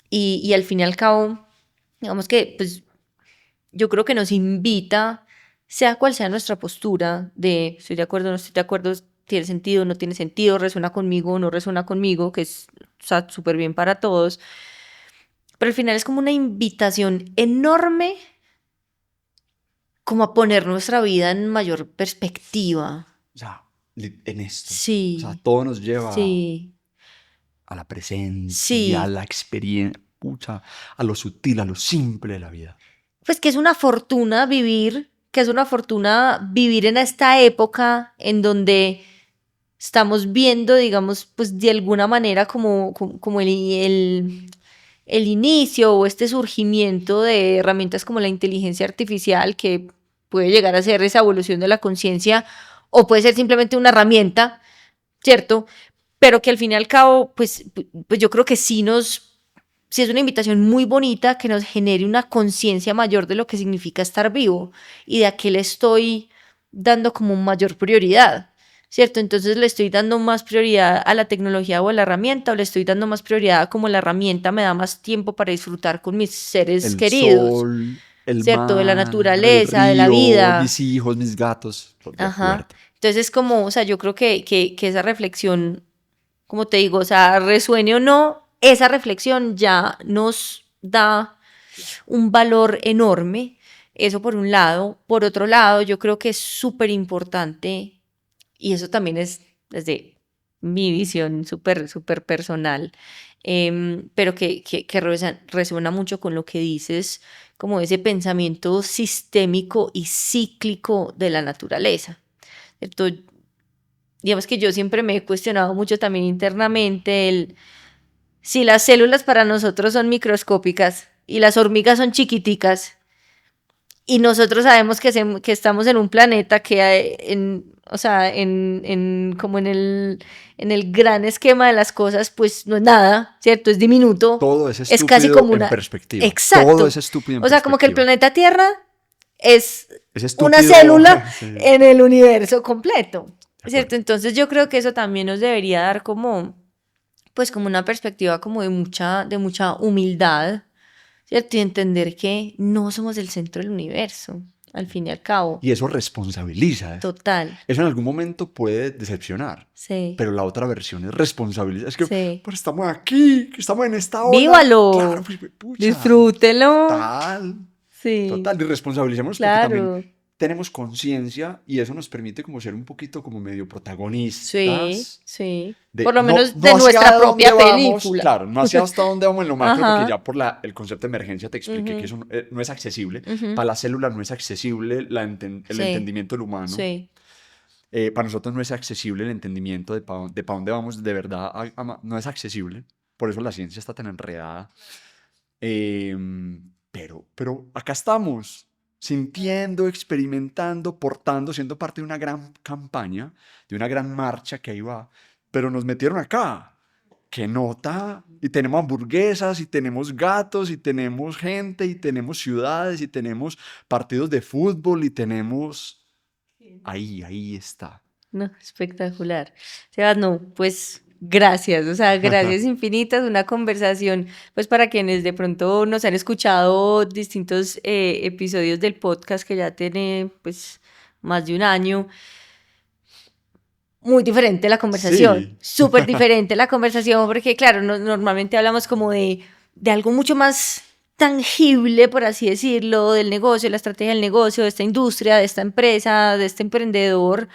y al fin y al cabo, digamos que pues yo creo que nos invita, sea cual sea nuestra postura, de estoy de acuerdo, no estoy de acuerdo, tiene sentido, no tiene sentido, resuena conmigo, no resuena conmigo, que es, o sea, súper bien para todos. Pero al final es como una invitación enorme como a poner nuestra vida en mayor perspectiva. O sea, en esto. Sí. O sea, todo nos lleva Sí. a la presencia, Sí. a la experiencia, a lo sutil, a lo simple de la vida. Pues que es una fortuna vivir, en esta época en donde estamos viendo, digamos, pues de alguna manera como el inicio o este surgimiento de herramientas como la inteligencia artificial que puede llegar a ser esa evolución de la conciencia o puede ser simplemente una herramienta, ¿cierto? Pero que al fin y al cabo, pues yo creo que sí es una invitación muy bonita que nos genere una conciencia mayor de lo que significa estar vivo y de a qué le estoy dando como mayor prioridad, ¿cierto? Entonces le estoy dando más prioridad a la tecnología o a la herramienta o le estoy dando más prioridad a cómo la herramienta me da más tiempo para disfrutar con mis seres El queridos, sol, el ¿cierto? De la mar, el naturaleza, de la río, vida. mis hijos, mis gatos. De Ajá. acuerdo. Entonces es como, o sea, yo creo que esa reflexión, como te digo, o sea, resuene o no, esa reflexión ya nos da un valor enorme. Eso por un lado. Por otro lado, yo creo que es súper importante, y eso también es desde mi visión súper personal, pero que resuena mucho con lo que dices, como ese pensamiento sistémico y cíclico de la naturaleza. ¿Cierto? Digamos que yo siempre me he cuestionado mucho también internamente si las células para nosotros son microscópicas y las hormigas son chiquiticas y nosotros sabemos que estamos en un planeta que o sea, como en el gran esquema de las cosas, pues no es nada, ¿cierto? Es diminuto. Todo es Es casi como en una perspectiva. Exacto. Todo es estúpido en O sea, como que el perspectiva. planeta Tierra es estúpido. una célula Sí. en el universo completo, De ¿cierto? acuerdo. Entonces yo creo que eso también nos debería dar como una perspectiva como de mucha humildad, ¿cierto? Y entender que no somos el centro del universo, al fin y al cabo. Y eso responsabiliza. Total. Eso en algún momento puede decepcionar. Sí. Pero la otra versión es responsabilizar. Es que, Sí. pues estamos aquí, que estamos en esta ola. ¡Vívalo! Claro, pues, pucha. Disfrútelo. Total. Sí. Total. Y responsabilicémonos Claro. porque también tenemos conciencia y eso nos permite como ser un poquito como medio protagonistas. Sí, sí. De, Por lo menos no de hacia nuestra dónde propia vamos, película. Claro, no hacia hasta dónde vamos en lo macro, Ajá. porque ya por el concepto de emergencia te expliqué que eso no es accesible. Para la célula no es accesible el Sí. entendimiento del humano. Sí. Para nosotros no es accesible el entendimiento de para dónde vamos de verdad. No es accesible. Por eso la ciencia está tan enredada. Pero acá estamos, sintiendo, experimentando, portando, siendo parte de una gran campaña, de una gran marcha que ahí va. Pero nos metieron acá. qué nota. Y tenemos hamburguesas, y tenemos gatos, y tenemos gente, y tenemos ciudades, y tenemos partidos de fútbol, y tenemos... Ahí está. No, espectacular. Sebas, no, pues gracias, o sea, gracias infinitas, una conversación, pues para quienes de pronto nos han escuchado distintos episodios del podcast que ya tiene pues más de un año. Muy diferente la conversación, Sí. súper diferente la conversación, porque claro, normalmente hablamos como de algo mucho más tangible, por así decirlo, del negocio, la estrategia del negocio, de esta industria, de esta empresa, de este emprendedor.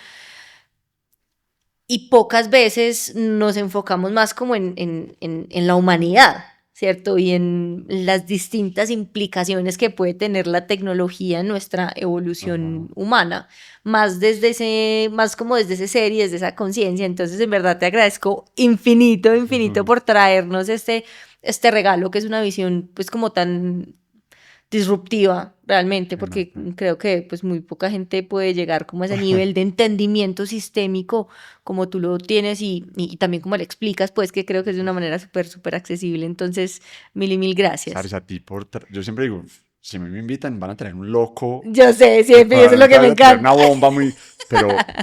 Y pocas veces nos enfocamos más como en la humanidad, ¿cierto? Y en las distintas implicaciones que puede tener la tecnología en nuestra evolución humana, más como desde ese ser y desde esa conciencia. Entonces, en verdad, te agradezco infinito por traernos este regalo, que es una visión, pues, como tan disruptiva realmente, porque creo que pues muy poca gente puede llegar como a ese nivel de entendimiento sistémico como tú lo tienes y también como le explicas, pues que creo que es de una manera súper accesible. Entonces, mil gracias. Sabes, a ti yo siempre digo, si me invitan van a traer un loco. Yo sé, siempre, eso es lo que me encanta. Una bomba muy...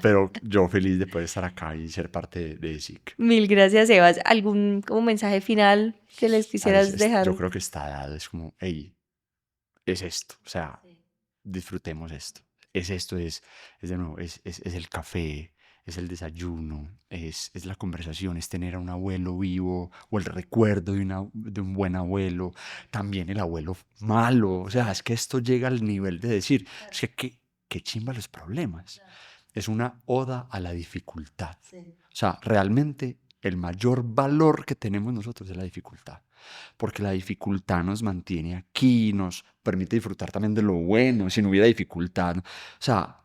Pero yo feliz de poder estar acá y ser parte de SIC. Mil gracias, Sebas. ¿Algún como mensaje final que les quisieras dejar? Yo creo que está dado, es como, hey, es esto, o sea, disfrutemos esto. Es esto, es de nuevo, es el café, es el desayuno, es la conversación, es tener a un abuelo vivo o el recuerdo de un buen abuelo, también el abuelo malo. O sea, es que esto llega al nivel de decir, es que qué chimba los problemas. Es una oda a la dificultad. O sea, realmente el mayor valor que tenemos nosotros es la dificultad. Porque la dificultad nos mantiene aquí, nos permite disfrutar también de lo bueno. Si no hubiera dificultad, o sea,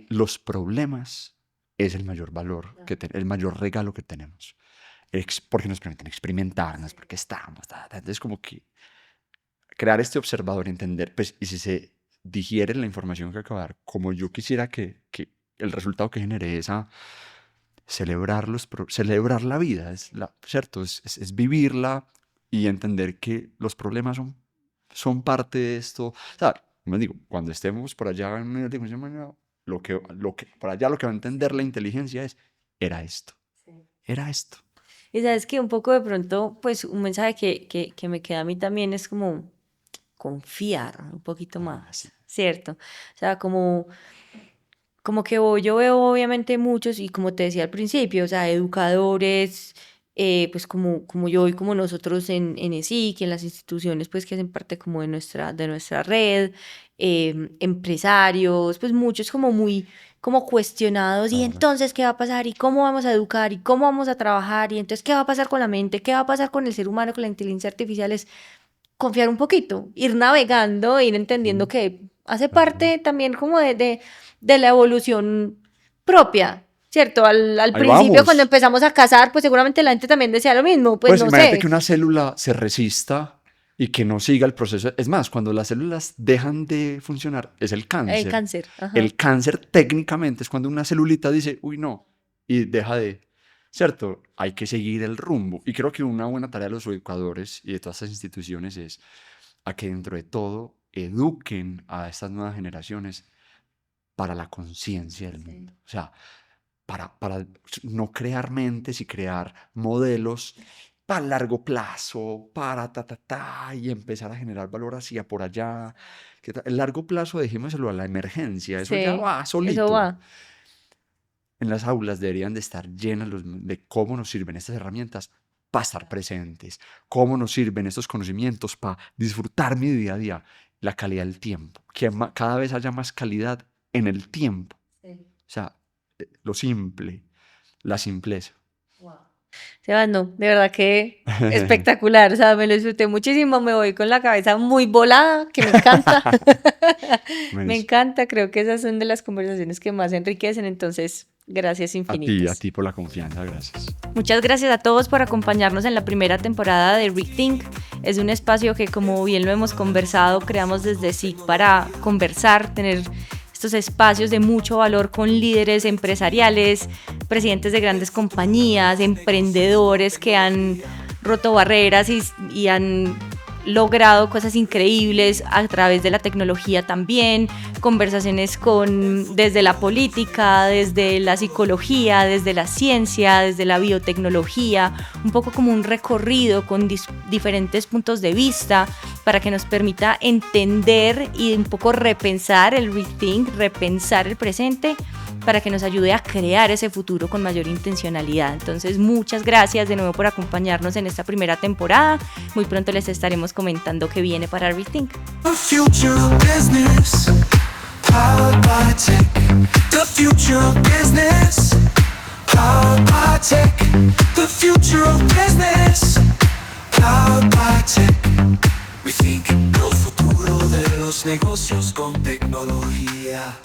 los problemas es el mayor valor, el mayor regalo que tenemos. Porque nos permiten experimentarnos, porque estamos. Entonces, como que crear este observador, entender, pues, y si se digiere la información que acabo de dar, como yo quisiera que el resultado que genere es celebrar la vida, ¿cierto? Es vivirla y entender que los problemas son parte de esto. O sea, como digo, cuando estemos por allá en una dimensión, lo que por allá lo que va a entender la inteligencia era esto. Era esto. Y sabes que un poco de pronto, pues un mensaje que me queda a mí también es como confiar un poquito más, Sí. ¿cierto? O sea, como que yo veo obviamente muchos, y como te decía al principio, o sea, educadores, pues como yo y como nosotros en ESIC, en las instituciones pues que hacen parte como de nuestra red, empresarios, pues muchos como muy como cuestionados. Claro. Y entonces, ¿qué va a pasar? ¿Y cómo vamos a educar? ¿Y cómo vamos a trabajar? Y entonces, ¿qué va a pasar con la mente? ¿Qué va a pasar con el ser humano, con la inteligencia artificial? Es confiar un poquito, ir navegando, ir entendiendo que hace parte también como de la evolución propia, ¿cierto? Al principio, vamos. cuando empezamos a cazar, pues seguramente la gente también decía lo mismo, pues no imagínate sé. que una célula se resista y que no siga el proceso. Es más, cuando las células dejan de funcionar, es el cáncer. El cáncer, ajá. El cáncer técnicamente es cuando una celulita dice, uy, no, y deja de... ¿Cierto? Hay que seguir el rumbo. Y creo que una buena tarea de los educadores y de todas estas instituciones es a que dentro de todo eduquen a estas nuevas generaciones para la conciencia del mundo. O sea, para no crear mentes y crear modelos para largo plazo, para y empezar a generar valor hacia por allá. El largo plazo, dejémoselo a la emergencia. Eso ya va solito. Eso va. En las aulas deberían de estar llenas de cómo nos sirven estas herramientas para estar presentes, cómo nos sirven estos conocimientos para disfrutar mi día a día, la calidad del tiempo, que cada vez haya más calidad en el tiempo. O sea, lo simple, la simpleza. Sebas, no, de verdad que espectacular, o sea, me lo disfruté muchísimo, me voy con la cabeza muy volada, que me encanta. Me encanta, creo que esas son de las conversaciones que más enriquecen, entonces, gracias infinitas. A ti por la confianza, gracias. Muchas gracias a todos por acompañarnos en la primera temporada de Rethink. Es un espacio que, como bien lo hemos conversado, creamos desde SIC para conversar, tener estos espacios de mucho valor con líderes empresariales, presidentes de grandes compañías, emprendedores que han roto barreras y han logrado cosas increíbles a través de la tecnología también, conversaciones desde la política, desde la psicología, desde la ciencia, desde la biotecnología, un poco como un recorrido con diferentes puntos de vista para que nos permita entender y un poco repensar el rethink, repensar el presente, para que nos ayude a crear ese futuro con mayor intencionalidad. Entonces, muchas gracias de nuevo por acompañarnos en esta primera temporada. Muy pronto les estaremos comentando qué viene para Rethink. The future of business, powered by tech. The future of business, powered by tech. The future of business, powered by tech. We think el futuro de los negocios con tecnología.